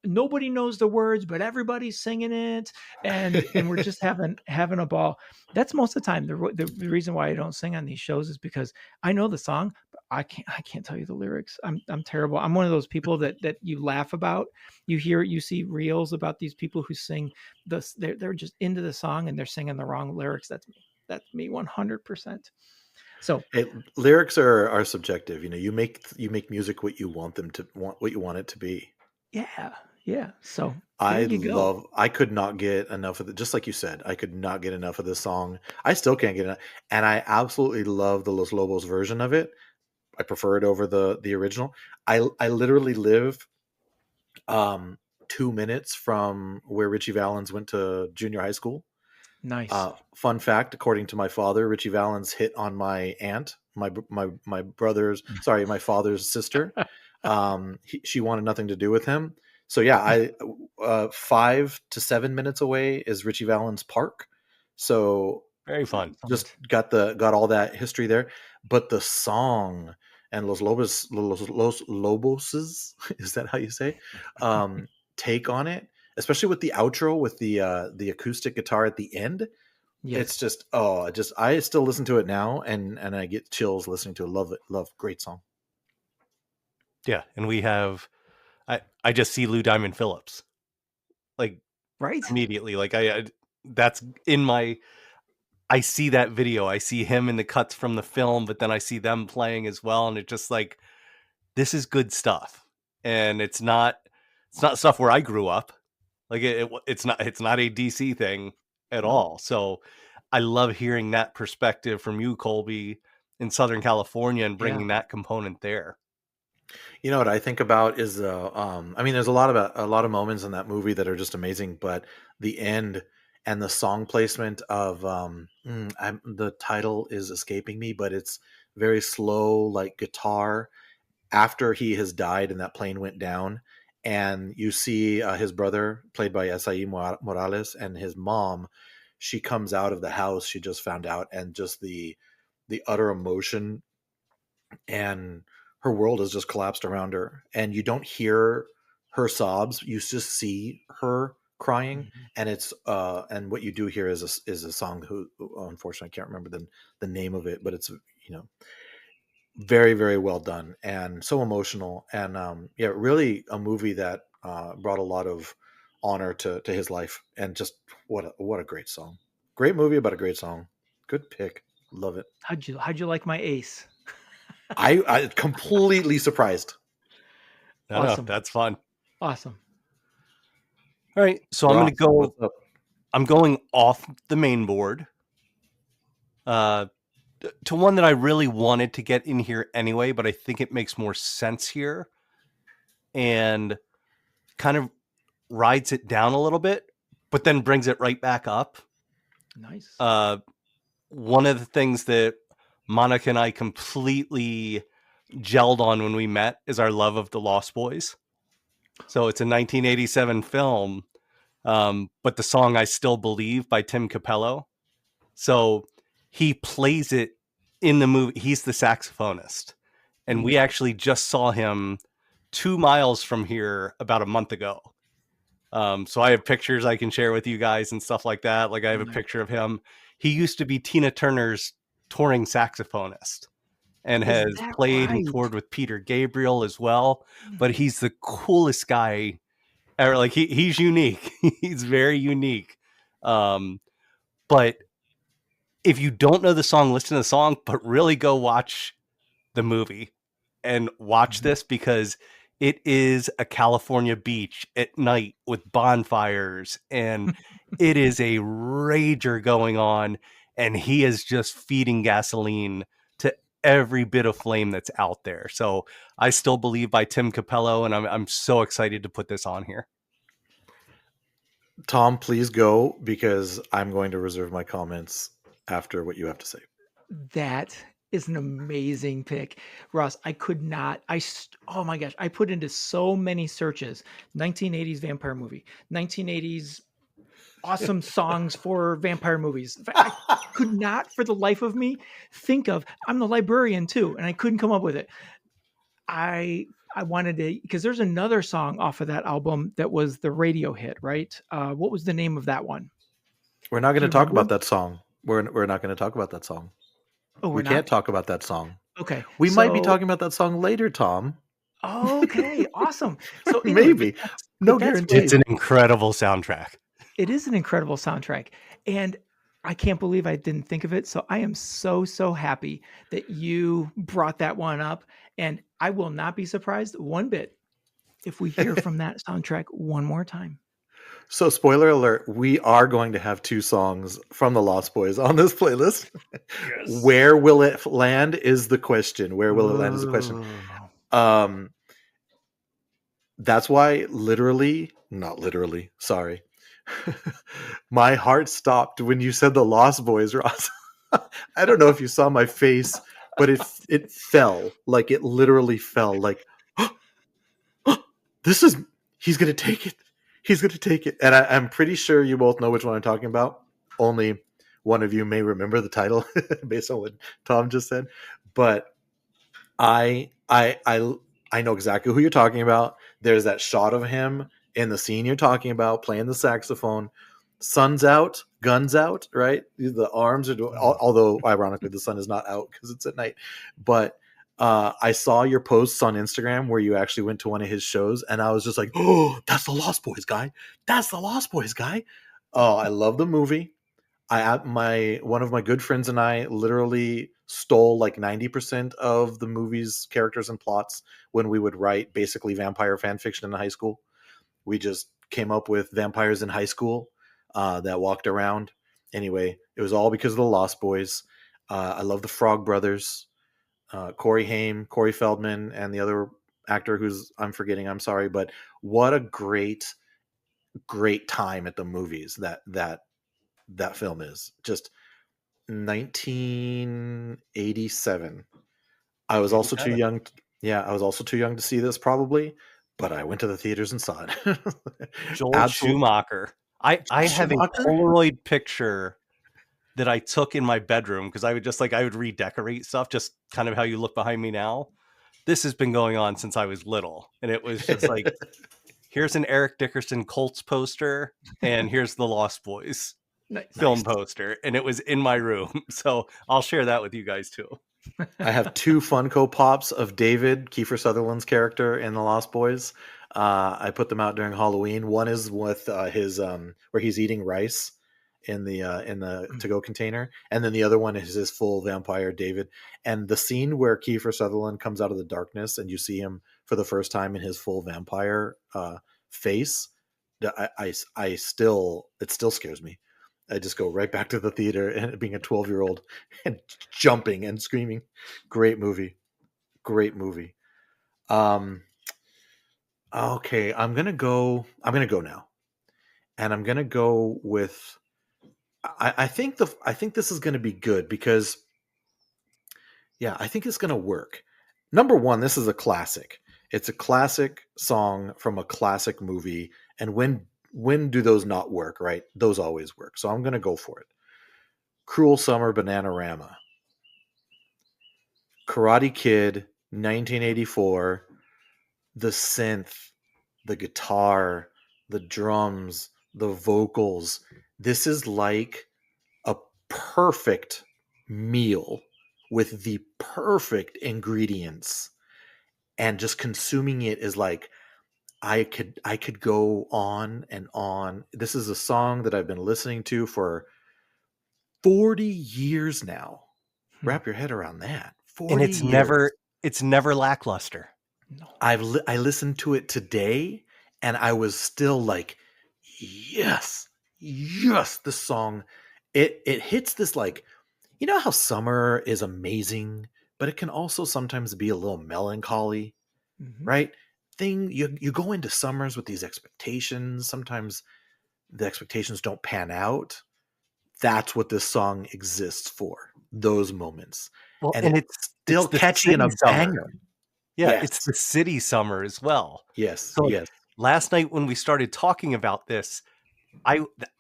Nobody knows the words, but everybody's singing it, and we're just having a ball. That's most of the time. The reason why I don't sing on these shows is because I know the song, but I can't tell you the lyrics. I'm terrible. I'm one of those people that you laugh about. You see reels about these people who sing this. They're just into the song and they're singing the wrong lyrics. That's me. That's me 100%. So Hey, lyrics are subjective. You make music what you want it to be. yeah, yeah. So there you go. I could not get enough of it. Just like you said, I could not get enough of this song. I still can't get enough. And I absolutely love the Los Lobos version of it. I prefer it over the original. I literally live 2 minutes from where Richie Valens went to junior high school. Nice. Fun fact, according to my father, Richie Valens hit on my aunt, my my father's sister. She wanted nothing to do with him. So yeah, 5 to 7 minutes away is Richie Valens Park. So Very fun. just got all that history there. But the song and Los Lobos's is that how you say? Take on it, especially with the outro with the acoustic guitar at the end. It's Yes. just I still listen to it now and I get chills listening to it. Love it. Love, great song. Yeah, and we have. I just see Lou Diamond Phillips, like Right? immediately. Like that's in my. I see that video. I see him in the cuts from the film, but then I see them playing as well, and it's just like, this is good stuff. And it's not stuff where I grew up, Like it's not a DC thing at No. all. So I love hearing that perspective from you, Colby, in Southern California, and Yeah. bringing that component there. You know what I think about is I mean, there's a lot of moments in that movie that are just amazing, but the end and the song placement of the title is escaping me, but it's very slow, like guitar after he has died and that plane went down, and you see his brother played by Morales and his mom. She comes out of the house she just found out, and just the utter emotion, and her world has just collapsed around her, and you don't hear her sobs, you just see her crying. Mhm. And it's and what you do hear is a song who unfortunately I can't remember the name of it, but it's very very well done and so emotional. And yeah, really a movie that brought a lot of honor to his life. And just what a great song, great movie about a great song. Good pick, love it. How'd you like my ace? I completely surprised. No, Awesome. that's fun. Awesome. All right, so Ross, what's up? I'm going off the main board to one that I really wanted to get in here anyway, but I think it makes more sense here and kind of rides it down a little bit, but then brings it right back up. Nice. One of the things that Monica and I completely gelled on when we met is our love of The Lost Boys. So it's a 1987 film, but the song I Still Believe by Tim Capello. So he plays it in the movie. He's the saxophonist. And we actually just saw him 2 miles from here about a month ago. So I have pictures I can share with you guys and stuff like that. Like I have a Nice. picture of him. He used to be Tina Turner's touring saxophonist and Is has that played and right? toured with Peter Gabriel as well. But he's the coolest guy ever. Like he's unique. He's very unique. But if you don't know the song, listen to the song, but really go watch the movie and watch this, because it is a California beach at night with bonfires, and it is a rager going on, and he is just feeding gasoline to every bit of flame that's out there. So I Still Believe by Tim Capello, and I'm so excited to put this on here. Tom, please go, because I'm going to reserve my comments after what you have to say. That is an amazing pick, Ross. I could not. Oh my gosh, I put into so many searches: 1980s vampire movie, 1980s awesome songs for vampire movies. I could not, for the life of me, think of. I'm the librarian too, and I couldn't come up with it. I wanted to, because there's another song off of that album that was the radio hit, right? What was the name of that one? We're not going Do to you talk remember? about that song. We're not going to talk about that song. Oh, we're We can't not. talk about that song. Okay, We might be so talking about that song later, Tom. okay, awesome. So anyway, Maybe. No that's guarantee. It's an incredible soundtrack. it is an incredible soundtrack, and I can't believe I didn't think of it. So I am so happy that you brought that one up, and I will not be surprised one bit if we hear from that soundtrack one more time. So, spoiler alert, we are going to have 2 songs from the Lost Boys on this playlist. Yes. Where will it land is the question. Where will it land is the question. That's why not literally, sorry. My heart stopped when you said the Lost Boys, Ross. I don't know if you saw my face, but it fell. Like it literally fell. Like, he's going to take it. He's going to take it. And I'm pretty sure you both know which one I'm talking about. Only one of you may remember the title based on what Tom just said. But I know exactly who you're talking about. There's that shot of him in the scene you're talking about playing the saxophone. Sun's out, guns out, right? The arms are although ironically the sun is not out because it's at night. But I saw your posts on Instagram where you actually went to one of his shows, and I was just like, oh, that's the Lost Boys guy. That's the Lost Boys guy. Oh, I love the movie. One of my good friends and I literally stole like 90% of the movie's characters and plots when we would write basically vampire fan fiction in high school. We just came up with vampires in high school that walked around. Anyway, it was all because of the Lost Boys. I love the Frog Brothers, Corey Haim, Corey Feldman, and the other actor who's I'm forgetting. I'm sorry, but what a great time at the movies that film is. Just 1987. I was also too 87. young. Yeah, I was also too young to see this probably, but I went to the theaters and saw it. Joel Schumacher. I have a Schumacher? Polaroid picture that I took in my bedroom because I would redecorate stuff, just kind of how you look behind me now. This has been going on since I was little, and it was just like, here's an Eric Dickerson Colts poster, and here's the Lost Boys film poster, and it was in my room. So I'll share that with you guys too. I have 2 Funko Pops of David, Kiefer Sutherland's character in The Lost Boys. I put them out during Halloween. One is with his where he's eating rice in the to-go container, and then the other one is his full vampire David. And the scene where Kiefer Sutherland comes out of the darkness and you see him for the first time in his full vampire face, I still, it still scares me. I just go right back to the theater and being a 12-year-old and jumping and screaming. Great movie. Okay, I'm gonna go now. And I'm gonna go with I think this is gonna be good because I think it's gonna work. Number one, this is a classic. It's a classic song from a classic movie, and when do those not work, right? Those always work. So I'm going to go for it. Cruel Summer, Bananarama. Karate Kid, 1984. The synth, the guitar, the drums, the vocals. This is like a perfect meal with the perfect ingredients. And just consuming it is like, I could go on and on. This is a song that I've been listening to for 40 years now. Wrap your head around that. 40 and it's years. never lackluster. No. I listened to it today and I was still like, yes, this song. It hits this, like, you know how summer is amazing, but it can also sometimes be a little melancholy, right? You go into summers with these expectations. Sometimes the expectations don't pan out. That's what this song exists for. Those moments. Well, and it's still catchy and a banger. Yeah, Yes. It's the city summer as well. Yes. So yes. Last night when we started talking about this,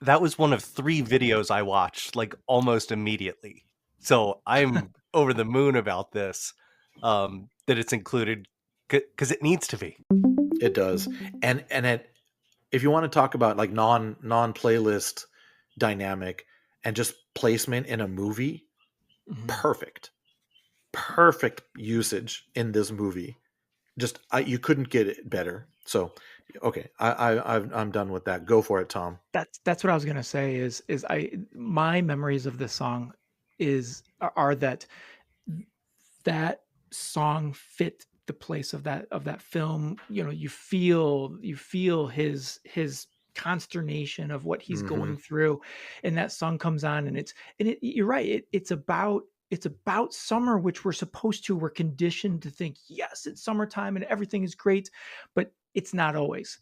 that was one of 3 videos I watched like almost immediately. So I'm over the moon about this, that it's included because it needs to be. It does. And if you want to talk about like non playlist dynamic and just placement in a movie, perfect usage in this movie. Just you couldn't get it better. So okay, I'm done with that. Go for it, Tom. That's what I was gonna say. Is my memories of this song are that song fit the place of that film. You know, you feel his consternation of what he's going through, and that song comes on, and you're right. It's about summer, which we're conditioned to think, yes, it's summertime and everything is great, but it's not always.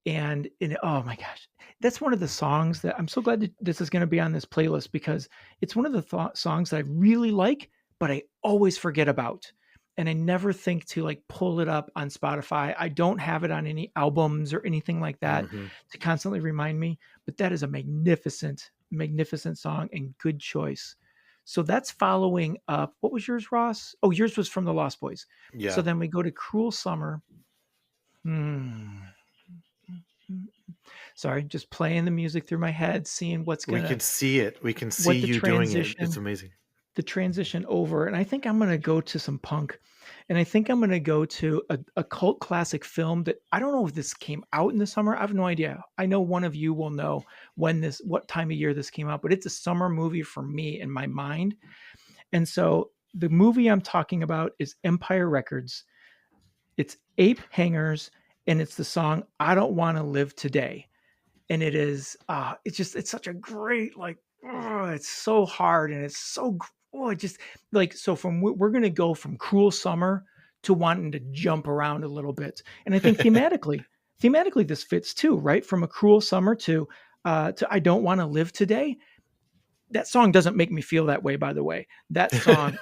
And oh my gosh, that's one of the songs that I'm so glad that this is going to be on this playlist, because it's one of the songs that I really like, but I always forget about. And I never think to like pull it up on Spotify. I don't have it on any albums or anything like that to constantly remind me, but that is a magnificent song and good choice. So that's following up. What was yours, Ross? Oh, yours was from the Lost Boys. Yeah. So then we go to Cruel Summer. Sorry, just playing the music through my head, seeing what's going to... We can see it. We can see you doing it. It's amazing. The transition over. And I think I'm going to go to some punk. And I think I'm going to go to a cult classic film that I don't know if this came out in the summer. I have no idea. I know one of you will know what time of year this came out, but it's a summer movie for me in my mind. And so the movie I'm talking about is Empire Records. It's Ape Hangers, and it's the song I Don't Want to Live Today. and it's such a great, like, it's so hard, and it's so it just like, so we're gonna go from Cruel Summer to wanting to jump around a little bit, and I think thematically this fits too, right? From a Cruel Summer to I Don't Want to Live Today. That song doesn't make me feel that way, by the way. That song,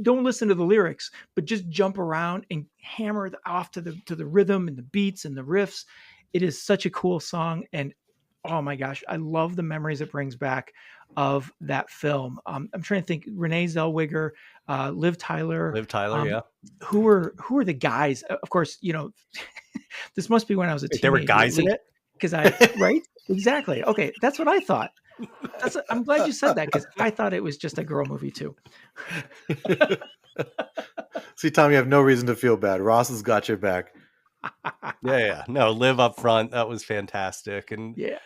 don't listen to the lyrics, but just jump around and hammer off to the rhythm and the beats and the riffs. It is such a cool song, and oh my gosh, I love the memories it brings back of that film. I'm trying to think. Renee Zellweger, Liv Tyler, Liv Tyler, um, yeah. who were the guys? Of course, this must be when I was a Wait, there were teenager. guys in it? Because right, exactly. Okay, that's what I thought. I'm glad you said that, because I thought it was just a girl movie too. See, Tom, you have no reason to feel bad. Ross has got your back. Yeah. No, Live up front. That was fantastic. And Yeah,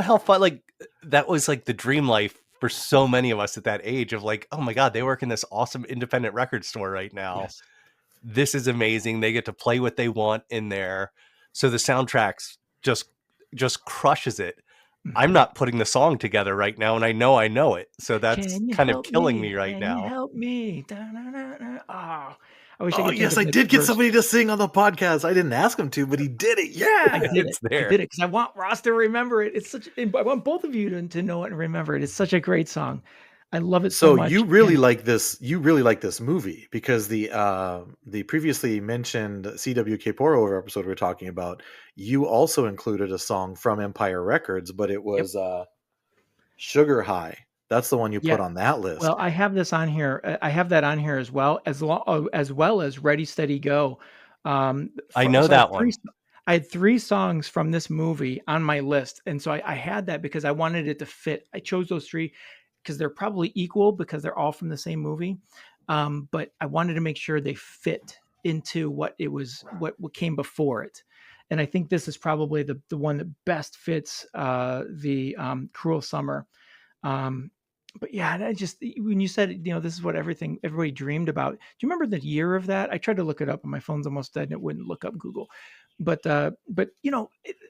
how fun, like, that was like the dream life for so many of us at that age of like, oh my God, they work in this awesome independent record store right now. yes. This is amazing. They get to play what they want in there. So the soundtracks just crushes it. I'm not putting the song together right now, and I know it. So that's kind of killing me right now. Can you help me? Da-na-na-na. Oh, I wish I Oh, could. yes, I did get somebody to sing on the podcast. I didn't ask him to, but he did it. Yeah. I did It's it. there. I did it because I want Ross to remember it. I want both of you to know it and remember it. It's such a great song. I love it so So much. you really like this. You really like this movie because the previously mentioned CW Poro episode we're talking about. You also included a song from Empire Records, but it was Sugar High. That's the one you Yeah. put on that list. Well, I have this on here. I have that on here as well as Ready Steady Go. I know that one. I had 3 songs from this movie on my list, and so I had that because I wanted it to fit. I chose those 3 because they're probably equal because they're all from the same movie, but I wanted to make sure they fit into what came before it. And I think this is probably the one that best fits the Cruel Summer. But yeah, and I just, when you said, this is what everybody dreamed about. Do you remember the year of that? I tried to look it up and my phone's almost dead and it wouldn't look up Google. But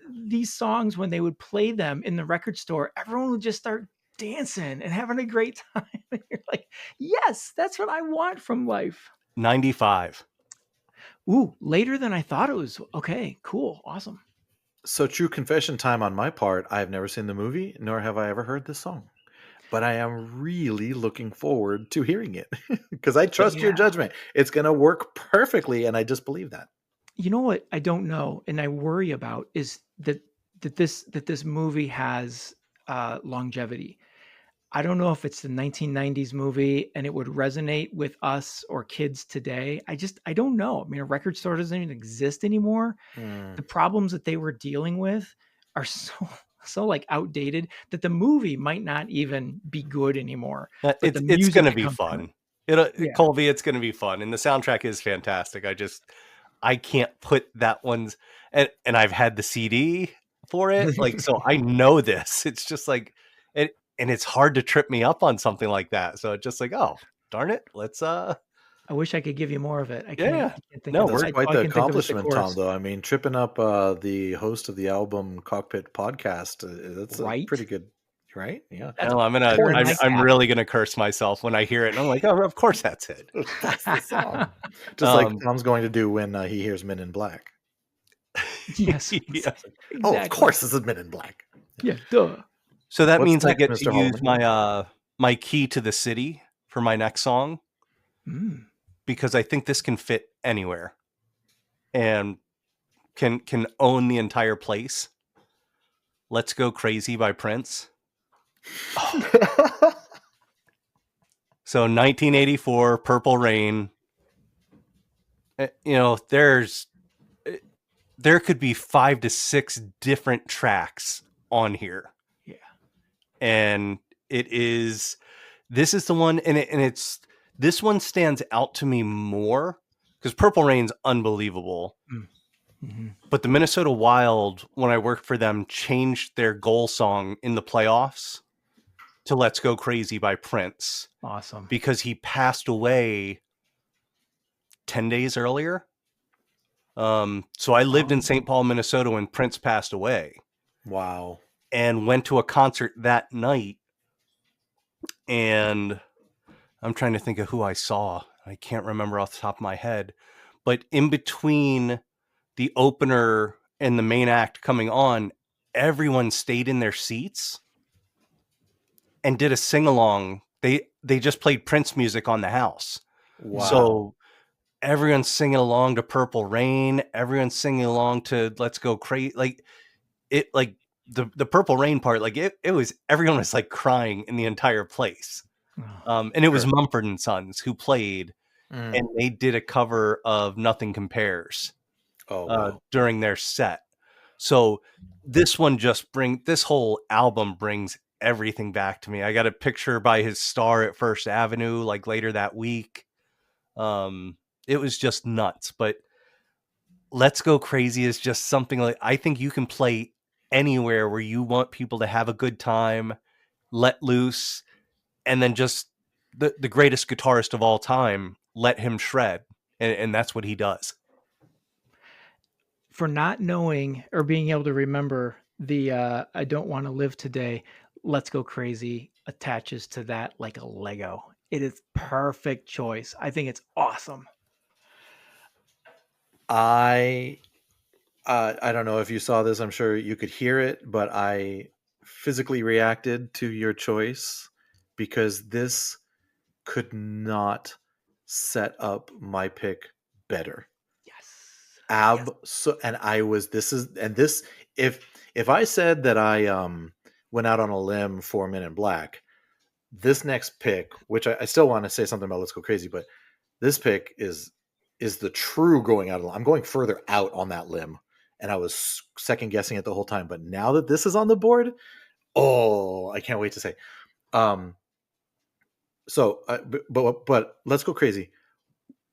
these songs, when they would play them in the record store, everyone would just start dancing and having a great time. And you're like, yes, that's what I want from life. 95. Ooh, later than I thought it was. Okay, cool. Awesome. So true confession time on my part. I have never seen the movie, nor have I ever heard this song. But I am really looking forward to hearing it because I trust your judgment. It's going to work perfectly, and I just believe that. You know what I don't know, and I worry about is that this movie has longevity. I don't know if it's the 1990s movie and it would resonate with us or kids today. I don't know. I mean, a record store doesn't even exist anymore. The problems that they were dealing with are so like outdated that the movie might not even be good anymore. It's going to be fun. Colby, it's going to be fun. And the soundtrack is fantastic. I can't put that one's, and I've had the CD for it. Like, so I know this. It's just like, and it's hard to trip me up on something like that. So it's just like, oh, darn it. Let's, I wish I could give you more of it. I can't think of we're quite the accomplishment, Tom, though. I mean, tripping up the host of the album Cockpit podcast, that's a pretty good, right? Yeah. I'm really going to curse myself when I hear it. And I'm like, oh, of course that's it. That's the song. Just like Tom's going to do when he hears Men in Black. Yes. Exactly. Oh, of course this is Men in Black. Yeah, duh. So that means I get to use my Key to the City for my next song. Because I think this can fit anywhere and can own the entire place. Let's Go Crazy by Prince. Oh. So 1984, Purple Rain. There could be 5 to 6 different tracks on here. Yeah. And this is the one, and it's, this one stands out to me more because Purple Rain's unbelievable. Mm-hmm. But the Minnesota Wild, when I worked for them, changed their goal song in the playoffs to Let's Go Crazy by Prince. Awesome. Because he passed away 10 days earlier. So I lived in St. Paul, Minnesota when Prince passed away. Wow. and went to a concert that night. And I'm trying to think of who I saw. I can't remember off the top of my head. But in between the opener and the main act coming on, everyone stayed in their seats and did a sing along. They just played Prince music on the house. Wow. So everyone's singing along to Purple Rain. Everyone's singing along to Let's Go Crazy. Like the Purple Rain part, like it was, everyone was like crying in the entire place. And it was Sure. Mumford and Sons who played, Mm. and they did a cover of Nothing Compares Oh, wow. during their set. So this whole album brings everything back to me. I got a picture by his star at First Avenue, like later that week. It was just nuts. But Let's Go Crazy is just something like, I think you can play anywhere where you want people to have a good time, let loose, and then just the greatest guitarist of all time, let him shred. And that's what he does. For not knowing or being able to remember the I Don't Want to Live Today, Let's Go Crazy attaches to that like a Lego. It is perfect choice. I think it's awesome. I don't know if you saw this. I'm sure you could hear it, but I physically reacted to your choice because this could not set up my pick better. Yes. And I was this is and this if I said that I went out on a limb for Men in Black, this next pick, which I still want to say something about Let's Go Crazy, but this pick is the true going out. I'm going further out on that limb, and I was second guessing it the whole time. But now that this is on the board, oh, I can't wait to say. But Let's Go Crazy.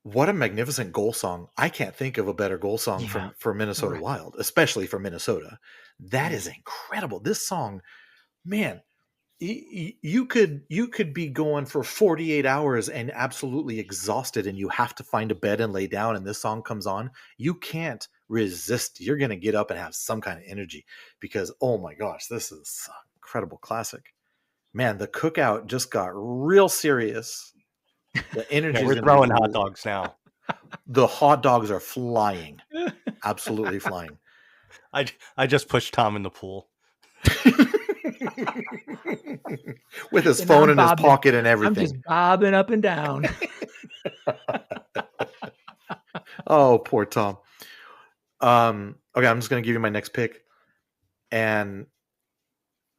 What a magnificent goal song! I can't think of a better goal song for Minnesota Right. Wild, especially for Minnesota. That is incredible. This song, man. You could be going for 48 hours and absolutely exhausted, and you have to find a bed and lay down, and this song comes on. You can't resist. You're going to get up and have some kind of energy because, oh my gosh, this is an incredible classic. Man, the cookout just got real serious. The energy We're is throwing hot dogs now. The hot dogs are flying. Absolutely flying. I just pushed Tom in the pool. With his phone in his pocket and everything. I'm just bobbing up and down. Oh, poor Tom. Okay, I'm just gonna give you my next pick, and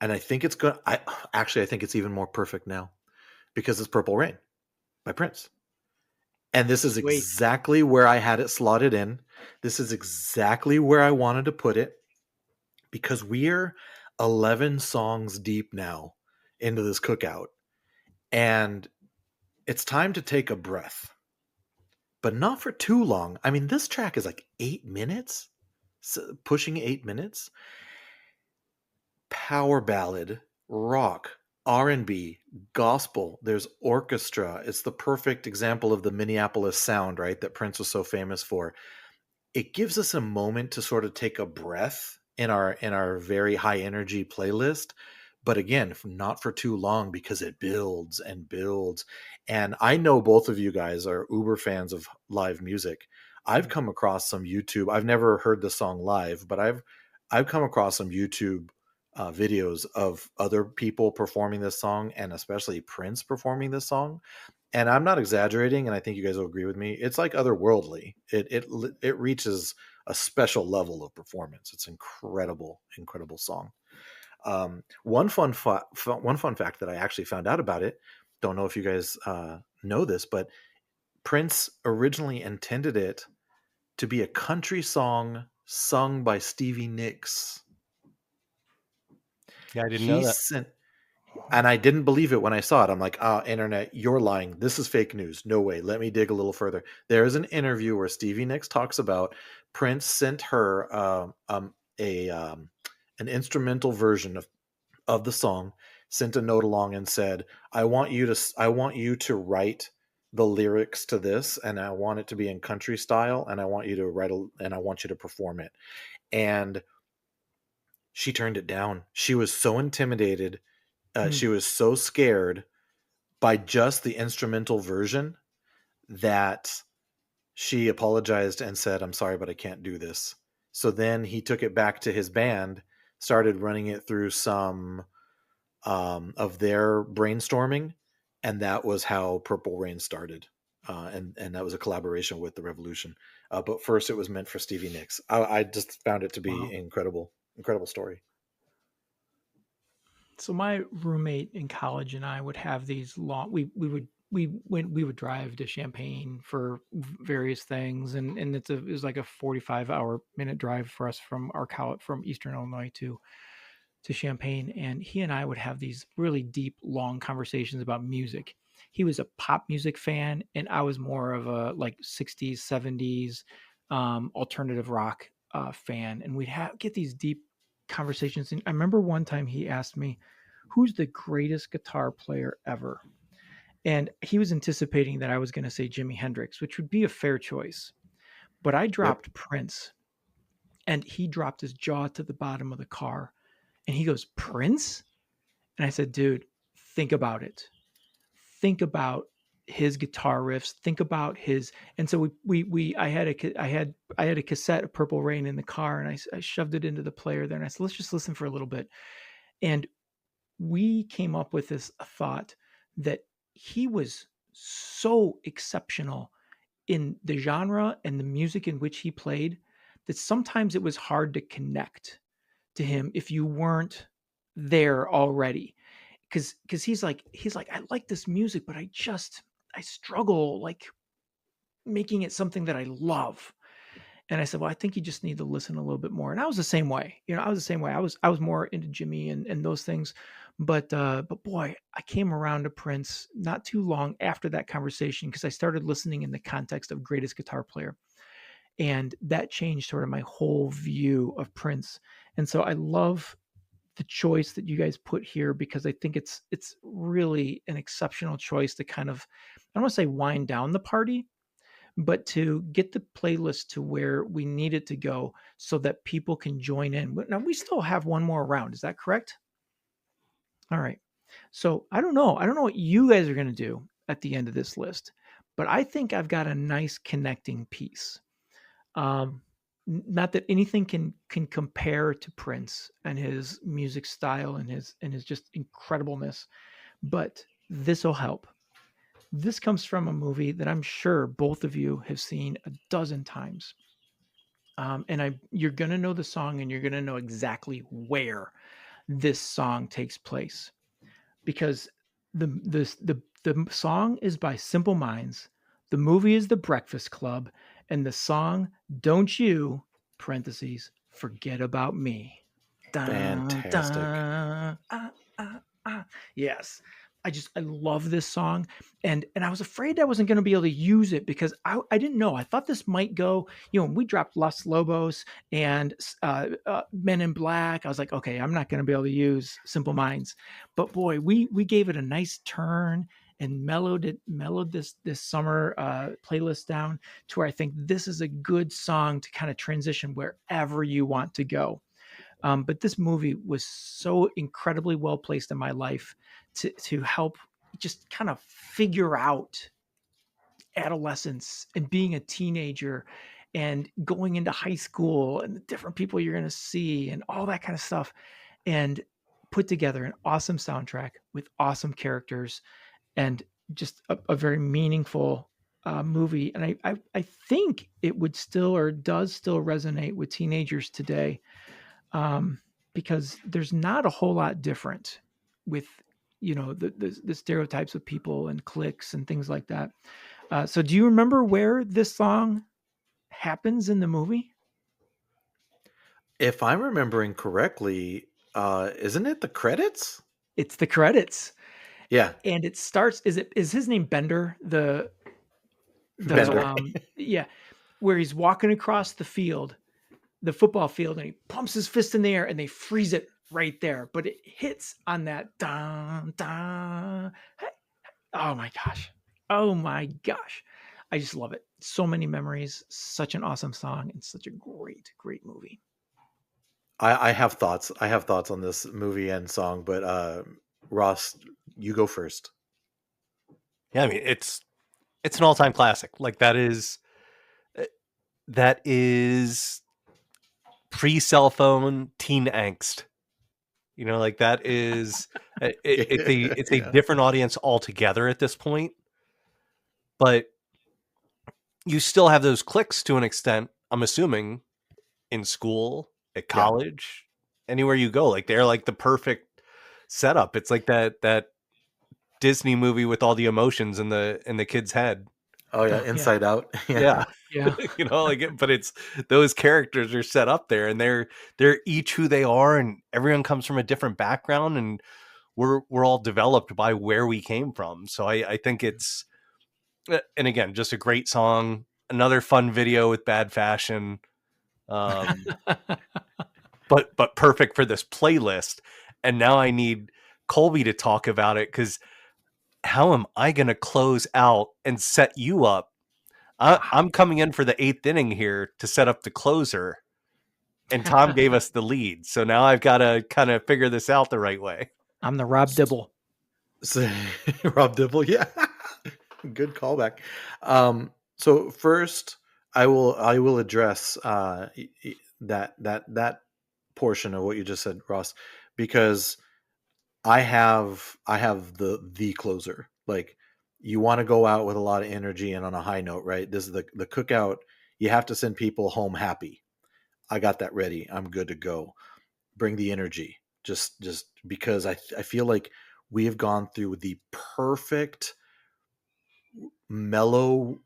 I think it's good. I think it's even more perfect now because it's Purple Rain by Prince, and this is exactly where I had it slotted in. This is exactly where I wanted to put it because we're 11 songs deep now into this cookout, and it's time to take a breath, but not for too long. I mean, this track is like 8 minutes, pushing 8 minutes. Power ballad, rock, R&B, gospel, there's orchestra. It's the perfect example of the Minneapolis sound, right, that Prince was so famous for. It gives us a moment to sort of take a breath in our very high energy playlist, but again, not for too long because it builds and builds. And I know both of you guys are uber fans of live music. I've come across some YouTube. I've never heard the song live, but I've come across some YouTube videos of other people performing this song, and especially Prince performing this song. And I'm not exaggerating, and I think you guys will agree with me. It's like otherworldly. It reaches a special level of performance. It's incredible song. One fun fact that I actually found out about it. Don't know if you guys know this, but Prince originally intended it to be a country song sung by Stevie Nicks. Yeah, I didn't know that. And I didn't believe it when I saw it. I'm like, internet, you're lying. This is fake news. No way. Let me dig a little further. There is an interview where Stevie Nicks talks about Prince sent her an instrumental version of the song, sent a note along and said, I want you to write the lyrics to this, and I want it to be in country style, and I want you to and I want you to perform it. And she turned it down. She was so intimidated. Hmm. She was so scared by just the instrumental version that she apologized and said, "I'm sorry, but I can't do this." So then he took it back to his band, started running it through some of their brainstorming, and that was how Purple Rain started. And that was a collaboration with the Revolution. But first, it was meant for Stevie Nicks. I just found it to be Wow. incredible, incredible story. So my roommate in college and I would have these long. We would drive to Champaign for various things, and it was like a 45-minute drive for us from our college from Eastern Illinois to Champaign, and he and I would have these really deep, long conversations about music. He was a pop music fan, and I was more of a like 60s, 70s alternative rock fan. And get these deep conversations. And I remember one time he asked me, "Who's the greatest guitar player ever?" And he was anticipating that I was going to say Jimi Hendrix, which would be a fair choice. But I Yep. dropped Prince, and he dropped his jaw to the bottom of the car, and he goes, "Prince?" And I said, "Dude, think about it. Think about his guitar riffs. Think about his." And so I had a cassette of Purple Rain in the car, and I shoved it into the player there, and I said, "Let's just listen for a little bit." And we came up with this thought that he was so exceptional in the genre and the music in which he played that sometimes it was hard to connect to him if you weren't there already, because he's like, "I like this music, but I struggle like making it something that I love." And I said, "Well, I think you just need to listen a little bit more." And I was the same way. I was the same way. I was more into Jimmy and those things. But boy, I came around to Prince not too long after that conversation, because I started listening in the context of greatest guitar player. And that changed sort of my whole view of Prince. And so I love the choice that you guys put here, because I think it's really an exceptional choice to kind of, I don't want to say wind down the party, but to get the playlist to where we need it to go so that people can join in. Now we still have one more round. Is that correct? All right. So I don't know. I don't know what you guys are going to do at the end of this list, but I think I've got a nice connecting piece. Um, Not that anything can compare to Prince and his music style and his just incredibleness, but this will help. This comes from a movie that I'm sure both of you have seen a dozen times. You're gonna know the song, and you're gonna know exactly where this song takes place, because the song is by Simple Minds, the movie is The Breakfast Club, and the song "Don't You" (parentheses) "Forget About Me." Dun, Fantastic. dun, yes. I love this song, and I was afraid I wasn't going to be able to use it, because I didn't know. I thought this might go. When we dropped Los Lobos and Men in Black, I was like, okay, I'm not going to be able to use Simple Minds. But boy, we gave it a nice turn and mellowed this summer playlist down to where I think this is a good song to kind of transition wherever you want to go. But this movie was so incredibly well placed in my life to help just kind of figure out adolescence and being a teenager and going into high school and the different people you're going to see and all that kind of stuff, and put together an awesome soundtrack with awesome characters and just a very meaningful movie. And I think it would still, or does still, resonate with teenagers today, um, because there's not a whole lot different with the stereotypes of people and cliques and things like that. So do you remember where this song happens in the movie? If I'm remembering correctly, isn't it the credits? It's the credits, Yeah, and it starts. Is his name Bender? The Bender. Yeah, where he's walking across the football field, and he pumps his fist in the air, and they freeze it right there. But it hits on that dun dun. Hey. Oh my gosh. Oh my gosh. I just love it. So many memories, such an awesome song, and such a great, great movie. I have thoughts. I have thoughts on this movie and song, but Ross, you go first. Yeah, I mean it's an all-time classic. Like that is pre-cell phone teen angst. You know, like that is it's a Yeah. different audience altogether at this point, but you still have those clicks to an extent, I'm assuming, in school, at Yeah. college, anywhere you go. Like they're like the perfect setup. It's like that Disney movie with all the emotions in the kid's head. Oh yeah, Oh, yeah. Inside Out. Yeah. Yeah. Yeah. You know, like but it's those characters are set up there and they're each who they are and everyone comes from a different background and we're all developed by where we came from. So I think it's and again, just a great song, another fun video with bad fashion. But perfect for this playlist. And now I need Colby to talk about it because how am I going to close out and set you up? I'm coming in for the eighth inning here to set up the closer, and Tom gave us the lead. So now I've got to kind of figure this out the right way. I'm the Rob Dibble. So, Rob Dibble, yeah. Good callback. So first, I will address that portion of what you just said, Ross, because I have the closer. Like you want to go out with a lot of energy and on a high note, right? This is the cookout. You have to send people home happy. I got that ready. I'm good to go. Bring the energy. Just because I feel like we have gone through the perfect mellow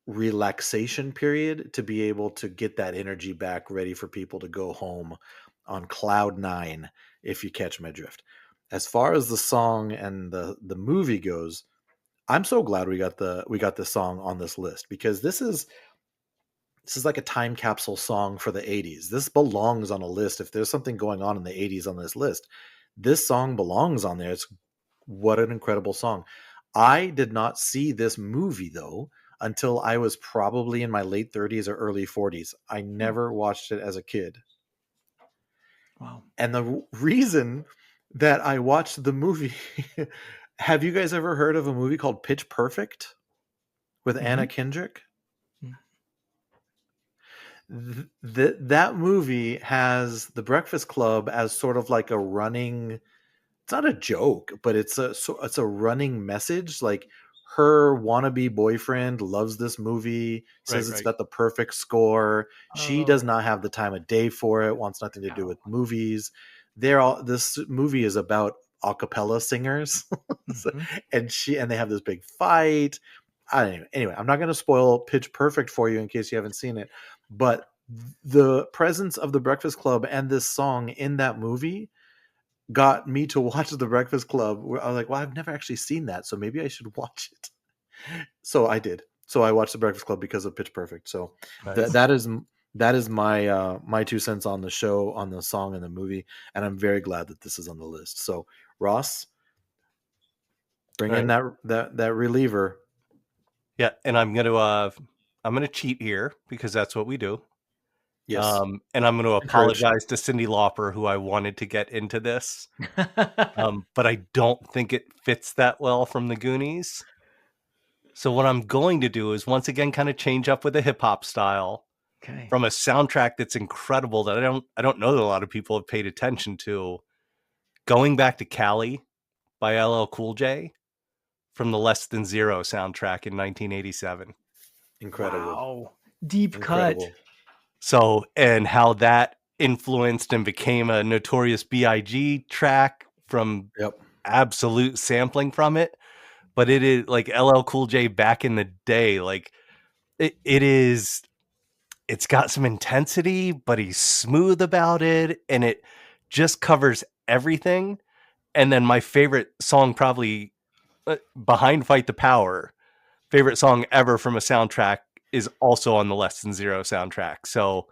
relaxation period to be able to get that energy back ready for people to go home on cloud nine, if you catch my drift. As far as the song and the movie goes, I'm so glad we got this song on this list because this is like a time capsule song for the 80s. This belongs on a list. If there's something going on in the 80s on this list, this song belongs on there. It's what an incredible song. I did not see this movie though until I was probably in my late 30s or early 40s. I never watched it as a kid. Wow. And the reason that I watched the movie, have you guys ever heard of a movie called Pitch Perfect with Anna Kendrick? That movie has The Breakfast Club as sort of like a running, it's not a joke, but it's a running message. Like her wannabe boyfriend loves this movie, says it's Right. got the perfect score. She Oh. does not have the time of day for it, wants nothing to do with movies. This movie is about a cappella singers. and they have this big fight. Anyway, I'm not going to spoil Pitch Perfect for you in case you haven't seen it, but the presence of the Breakfast Club and this song in that movie got me to watch the Breakfast Club. Where I was like, well, I've never actually seen that, so maybe I should watch it. So I did. So I watched the Breakfast Club because of Pitch Perfect. So Nice. that is my my 2 cents on the show, on the song and the movie, and I'm very glad that this is on the list. So Ross, bring in that reliever. Yeah, and I'm gonna cheat here because that's what we do. Yes. And I'm gonna Encouraged. apologize to Cyndi Lauper, who I wanted to get into this. But I don't think it fits that well from the Goonies. So what I'm going to do is once again kind of change up with a hip hop style Okay. from a soundtrack that's incredible that I don't know that a lot of people have paid attention to. Going back to Cali by LL Cool J from the Less Than Zero soundtrack in 1987. Incredible. Wow. Deep Incredible. cut. So, and how that influenced and became a Notorious B.I.G. track from Yep. absolute sampling from it. But it is like LL Cool J back in the day. Like it's got some intensity, but he's smooth about it. And it just covers everything. And then my favorite song, probably behind Fight the Power, favorite song ever from a soundtrack is also on the Less Than Zero soundtrack. So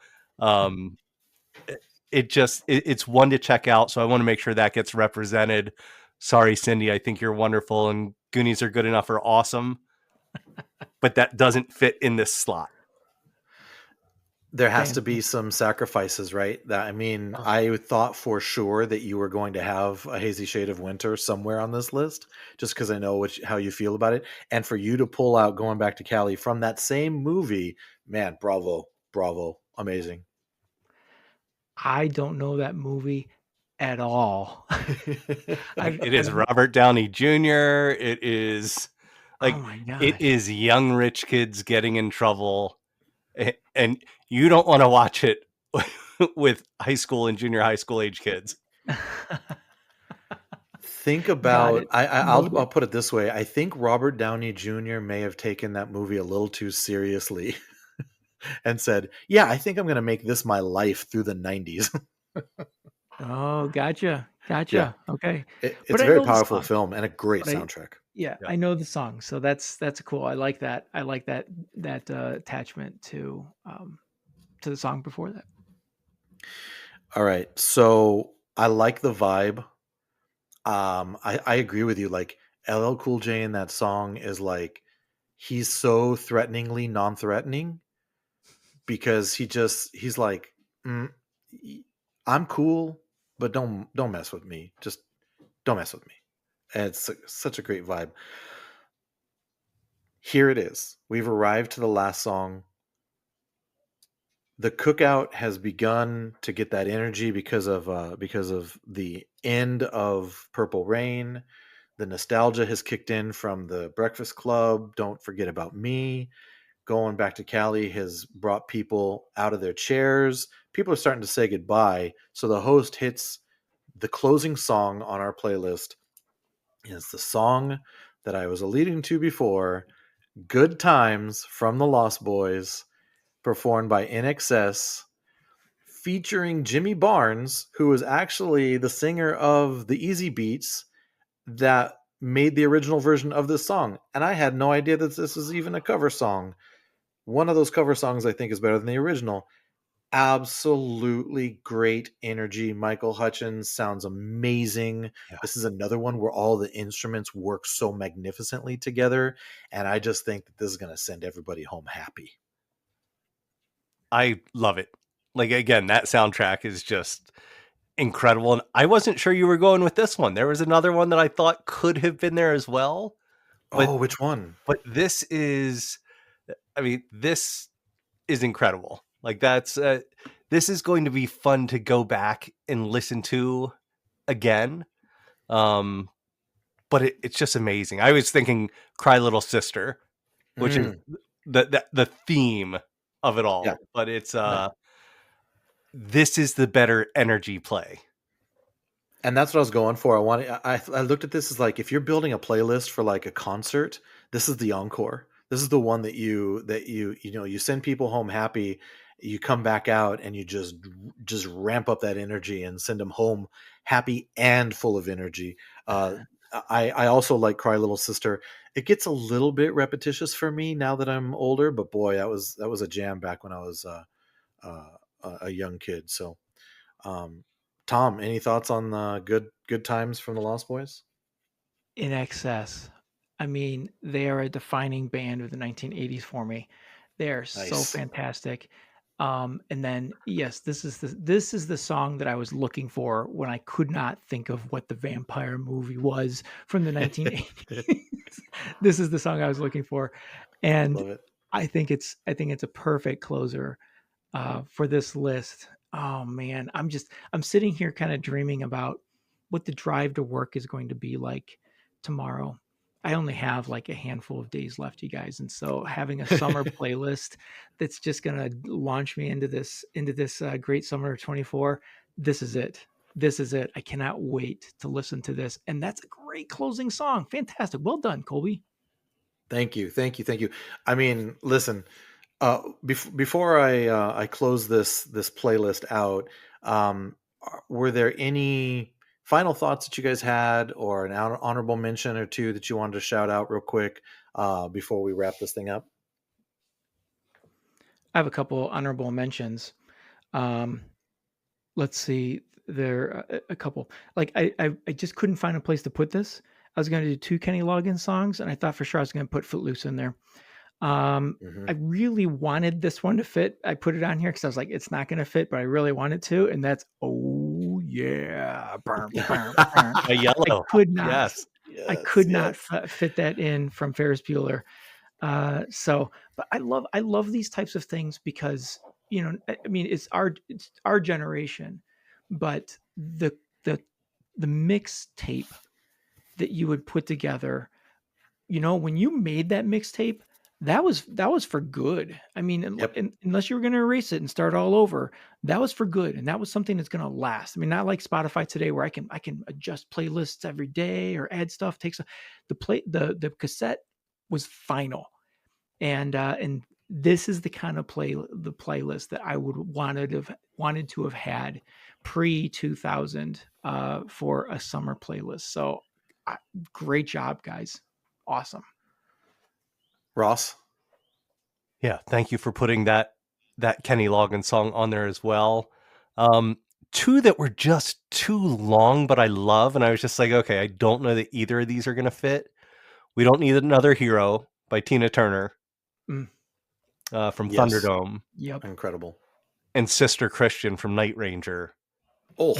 it's one to check out. So I want to make sure that gets represented. Sorry, Cyndi, I think you're wonderful and Goonies Are Good Enough are awesome, but that doesn't fit in this slot. There has to be Fantastic. some sacrifices, right? That I mean, Oh, I thought for sure that you were going to have a hazy shade of winter somewhere on this list, just because I know how you feel about it. And for you to pull out going back to Cali from that same movie, man, bravo, bravo, amazing. I don't know that movie at all. I've It I've is Robert Downey Jr. It is oh like my it gosh. is young rich kids getting in trouble, and you don't want to watch it with high school and junior high school age kids. Think Got about it. I'll Noted. put it this way. I think Robert Downey Jr. may have taken that movie a little too seriously and said, "Yeah, I think I'm going to make this my life through the 90s." Oh, gotcha. Yeah, Gotcha. Okay. it's But a I very know the powerful song. film and a great But I soundtrack. yeah, Yeah. I know the song. So that's cool. I like that. I like that attachment to the song before that. All right. So I like the vibe. I agree with you. Like LL Cool J in that song is like he's so threateningly non-threatening because he's like, mm, y- I'm cool, but don't mess with me. Just don't mess with me. And it's such a great vibe. Here it is. We've arrived to the last song. The cookout has begun to get that energy because of the end of Purple Rain. The nostalgia has kicked in from the Breakfast Club. Don't forget about me. Going back to Cali has brought people out of their chairs. People are starting to say goodbye. So the host hits the closing song on our playlist. It's the song that I was alluding to before, "Good Times" from the Lost Boys, performed by NXS, featuring Jimmy Barnes, who was actually the singer of the Easy Beats that made the original version of this song. And I had no idea that this is even a cover song. One of those cover songs I think is better than the original. Absolutely great energy. Michael Hutchins sounds amazing. Yeah. This is another one where all the instruments work so magnificently together. And I just think that this is going to send everybody home happy. I love it. Like again, that soundtrack is just incredible. And I wasn't sure you were going with this one. There was another one that I thought could have been there as well. But Oh, which one? this is I mean, this is incredible. Like that's this is going to be fun to go back and listen to again. Um but it's just amazing. I was thinking Cry Little Sister, which is Mm, the theme of it yeah. all. But it's this is the better energy play. And that's what I was going for. I looked at this as like if you're building a playlist for like a concert, this is the encore. This is the one that you send people home happy. You come back out and you just ramp up that energy and send them home happy and full of energy. Uh, I also like Cry Little Sister. It gets a little bit repetitious for me now that I'm older, but boy, that was a jam back when I was uh, a young kid. So um, Tom, any thoughts on the good times from the Lost Boys? In excess. I mean, they are a defining band of the 1980s for me. They are so Nice. fantastic. And then yes, this is the song that I was looking for when I could not think of what the vampire movie was from the 1980s. This is the song I was looking for, and Love it. I think it's a perfect closer for this list. Oh man, I'm sitting here kind of dreaming about what the drive to work is going to be like tomorrow. I only have like a handful of days left, you guys, and so having a summer playlist that's just gonna launch me into this great summer of 24. This is it. This is it. I cannot wait to listen to this, and that's a great closing song. Fantastic. Well done, Colby. Thank you, thank you, thank you. I mean, listen, before I close this playlist out, were there any final thoughts that you guys had, or an honorable mention or two that you wanted to shout out real quick before we wrap this thing up? I have a couple honorable mentions. Um, let's see. There a couple. Like I just couldn't find a place to put this. I was going to do two Kenny Loggins songs, and I thought for sure I was going to put Footloose in there. Mhm. I really wanted this one to fit. I put it on here because I was like, it's not going to fit, but I really wanted to. And that's, oh, yeah. A I yellow. could not. Yes. I Yes, could not yes. fit that in from Ferris Bueller. But I love these types of things because I mean it's our generation, but the the mixtape that you would put together, when you made that mixtape, that was for good. I mean, Yep. unless you were going to erase it and start all over, that was for good, and that was something that's going to last. I mean, not like Spotify today where I can adjust playlists every day or add stuff. Takes the cassette was final, and this is the kind of playlist that I would wanted to have had pre 2000 for a summer playlist. So, great job, guys! Awesome. Ross. Yeah. Thank you for putting that Kenny Loggins song on there as well. Um, two that were just too long, but I love, and I was just like, okay, I don't know that either of these are gonna fit. We Don't Need Another Hero by Tina Turner Mm, from Yes. Thunderdome, yep. Incredible. and Sister Christian from Night Ranger. Oh,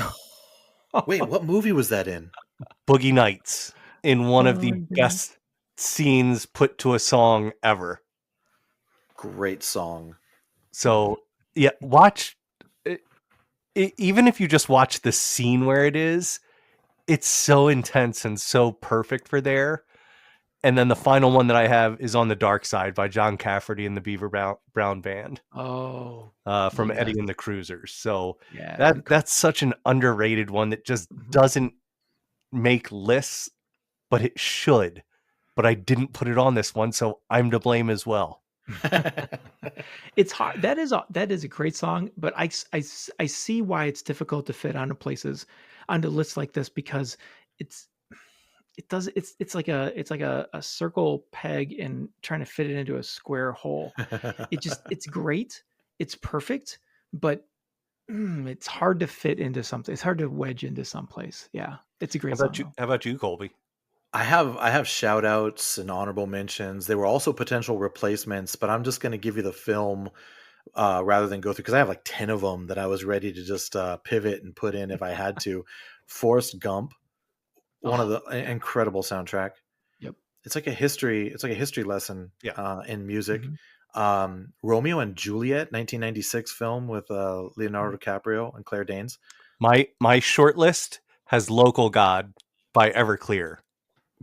wait, what movie was that in? Boogie Nights, in one of Oh the my goodness. best scenes put to a song ever. Great song. So yeah, watch even if you just watch the scene where it is, it's so intense and so perfect for there. And then the final one that I have is On the Dark Side by John Cafferty and the Beaver Brown Band Oh, from yes. Eddie and the Cruisers. So Yeah. that's such an underrated one that just Mhm. doesn't make lists, but it should. But I didn't put it on this one, so I'm to blame as well. It's hard. That is a great song, but I see why it's difficult to fit onto lists like this because it's it's like a circle peg and trying to fit it into a square hole. It's great, it's perfect, but it's hard to fit into something. It's hard to wedge into someplace. Yeah, it's a great song though. How about you, Colby? I have shout outs and honorable mentions. They were also potential replacements, but I'm just going to give you the film rather than go through because I have like 10 of them that I was ready to just pivot and put in if I had to. Forrest Gump, one of Oh, the yeah. incredible soundtrack. Yep. It's like a history lesson Yeah. in music. Mhm. Romeo and Juliet, 1996 film with Leonardo DiCaprio and Claire Danes. My short list has Local God by Everclear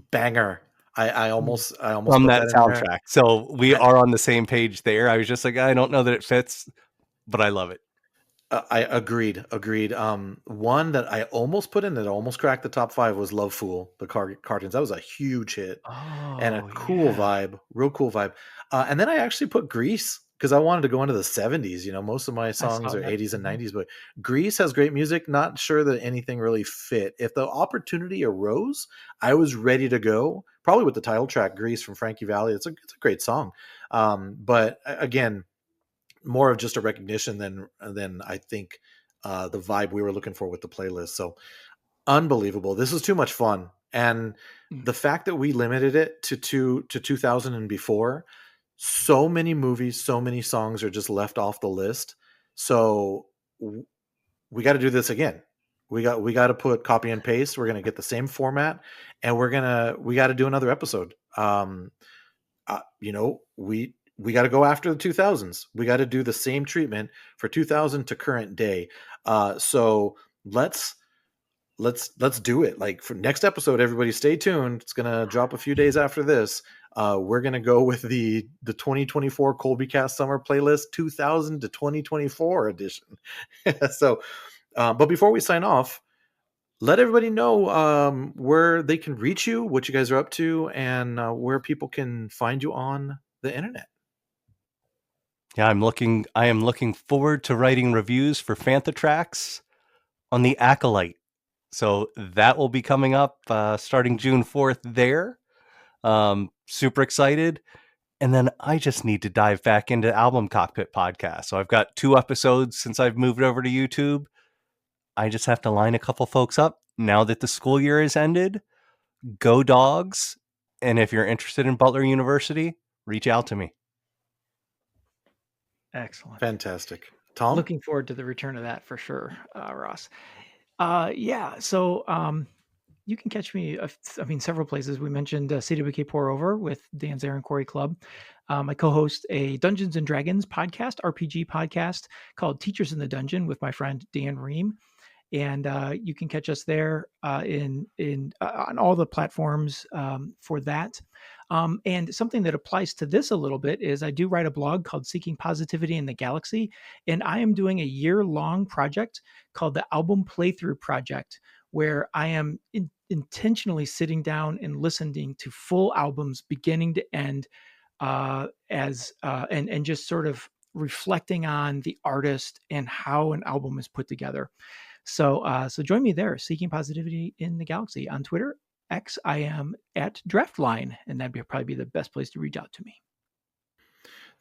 Banger. I almost from put that that in there. soundtrack. So we I, are on the same page there. I was just like, I don't know that it fits, but I love it. I agreed. One that I almost put in that almost cracked the top five was Love Fool, the cartoons. That was a huge hit and a Oh, cool yeah. vibe, real cool vibe. And then I actually put Grease because I wanted to go into the 70s. Most of my I songs saw are that. 80s and Mhm. 90s, but Grease has great music. Not sure that anything really fit. If the opportunity arose, I was ready to go. Probably with the title track, Grease from Frankie Valli. It's a great song. But again, more of just a recognition than I think the vibe we were looking for with the playlist. So unbelievable. This was too much fun. And Mm. the fact that we limited it to 2000 and before, so many movies, so many songs are just left off the list. So we got to do this again. We got to put copy and paste. We're going to get the same format and we got to do another episode. We got to go after the 2000s. We got to do the same treatment for 2000 to current day. So let's do it. Like for next episode, everybody stay tuned. It's gonna drop a few days after this. We're gonna go with the 2024 Colby Cast Summer Playlist 2000 to 2024 edition. So, but before we sign off, let everybody know where they can reach you, what you guys are up to, and where people can find you on the internet. Yeah, I am looking forward to writing reviews for Fantha Tracks on the Acolyte. So that will be coming up starting June 4th there. Super excited. And then I just need to dive back into Album Cockpit podcast. So I've got 2 episodes since I've moved over to YouTube. I just have to line a couple folks up now that the school year has ended. Go Dogs. And if you're interested in Butler University, reach out to me. Excellent. Fantastic. Tom? Looking forward to the return of that for sure, Ross. Yeah. So you can catch me, several places. We mentioned CWK Pour Over with Dan Zare and Corey Club. I co-host a Dungeons and Dragons podcast, RPG podcast called Teachers in the Dungeon with my friend Dan Ream. And you can catch us there on all the platforms for that. And something that applies to this a little bit is I do write a blog called Seeking Positivity in the Galaxy, and I am doing a year-long project called the Album Playthrough Project, where I am intentionally sitting down and listening to full albums beginning to end, and just sort of reflecting on the artist and how an album is put together. So join me there, Seeking Positivity in the Galaxy on Twitter, X. I am at Draftline, and that'd probably be the best place to reach out to me.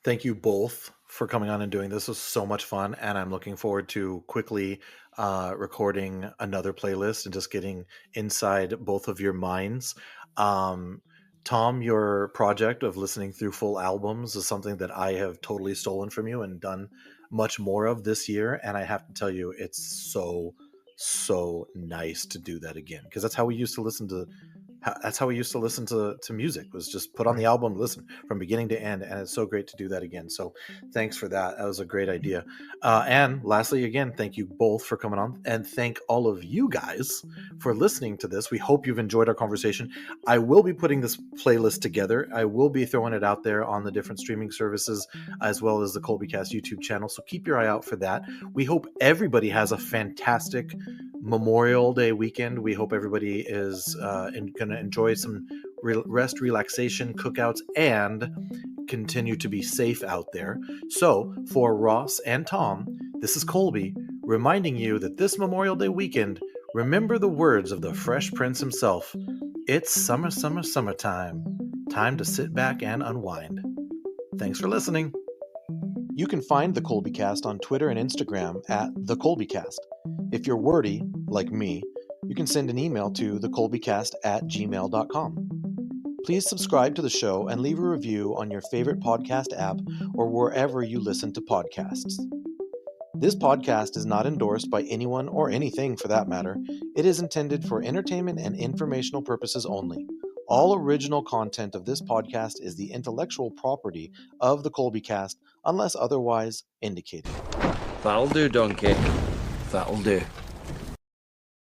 Thank you both for coming on and doing this. It was so much fun, and I'm looking forward to quickly recording another playlist and just getting inside both of your minds. Tom, your project of listening through full albums is something that I have totally stolen from you and done much more of this year. And I have to tell you, it's so nice to do that again, because that's how we used to listen to music, was just put on the album, listen from beginning to end. And it's so great to do that again. So thanks for that. That was a great idea. And lastly, again, thank you both for coming on, and thank all of you guys for listening to this. We hope you've enjoyed our conversation. I will be putting this playlist together. I will be throwing it out there on the different streaming services, as well as the ColbyCast YouTube channel. So keep your eye out for that. We hope everybody has a fantastic Memorial Day weekend. We hope everybody is going to enjoy some rest, relaxation, cookouts, and continue to be safe out there. So for Ross and Tom, this is Colby reminding you that this Memorial Day weekend, remember the words of the Fresh Prince himself. It's summer, summer, summertime. Time to sit back and unwind. Thanks for listening. You can find the ColbyCast on Twitter and Instagram at The ColbyCast. If you're wordy, like me, you can send an email to thecolbycast@gmail.com. Please subscribe to the show and leave a review on your favorite podcast app or wherever you listen to podcasts. This podcast is not endorsed by anyone or anything for that matter. It is intended for entertainment and informational purposes only. All original content of this podcast is the intellectual property of the ColbyCast unless otherwise indicated. That'll do, Donkey. That'll do.